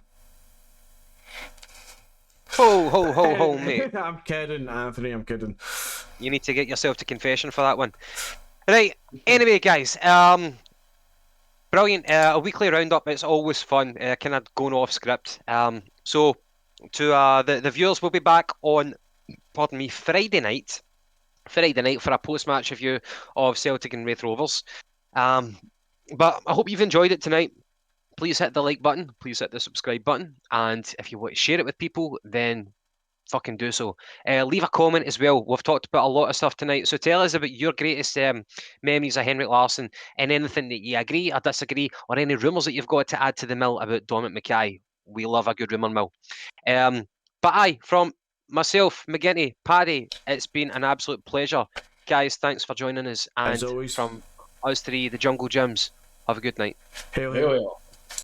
Ho, mate. I'm kidding, Anthony, I'm kidding. You need to get yourself to confession for that one. Right, anyway, guys, brilliant. A weekly roundup, it's always fun, kind of going off script. So, to the viewers, we'll be back on, Friday night for a post-match review of Celtic and Wraith Rovers. But I hope you've enjoyed it tonight. Please hit the like button, please hit the subscribe button, and if you want to share it with people, then fucking do so. Leave a comment as well. We've talked about a lot of stuff tonight, so tell us about your greatest memories of Henrik Larsson, and anything that you agree or disagree, or any rumours that you've got to add to the mill about Dom McKay. We love a good rumour mill. But aye, from myself, McGinty, Paddy, it's been an absolute pleasure. Guys, thanks for joining us, and as always, from us three, the Jungle Gyms, have a good night. Hail, hail.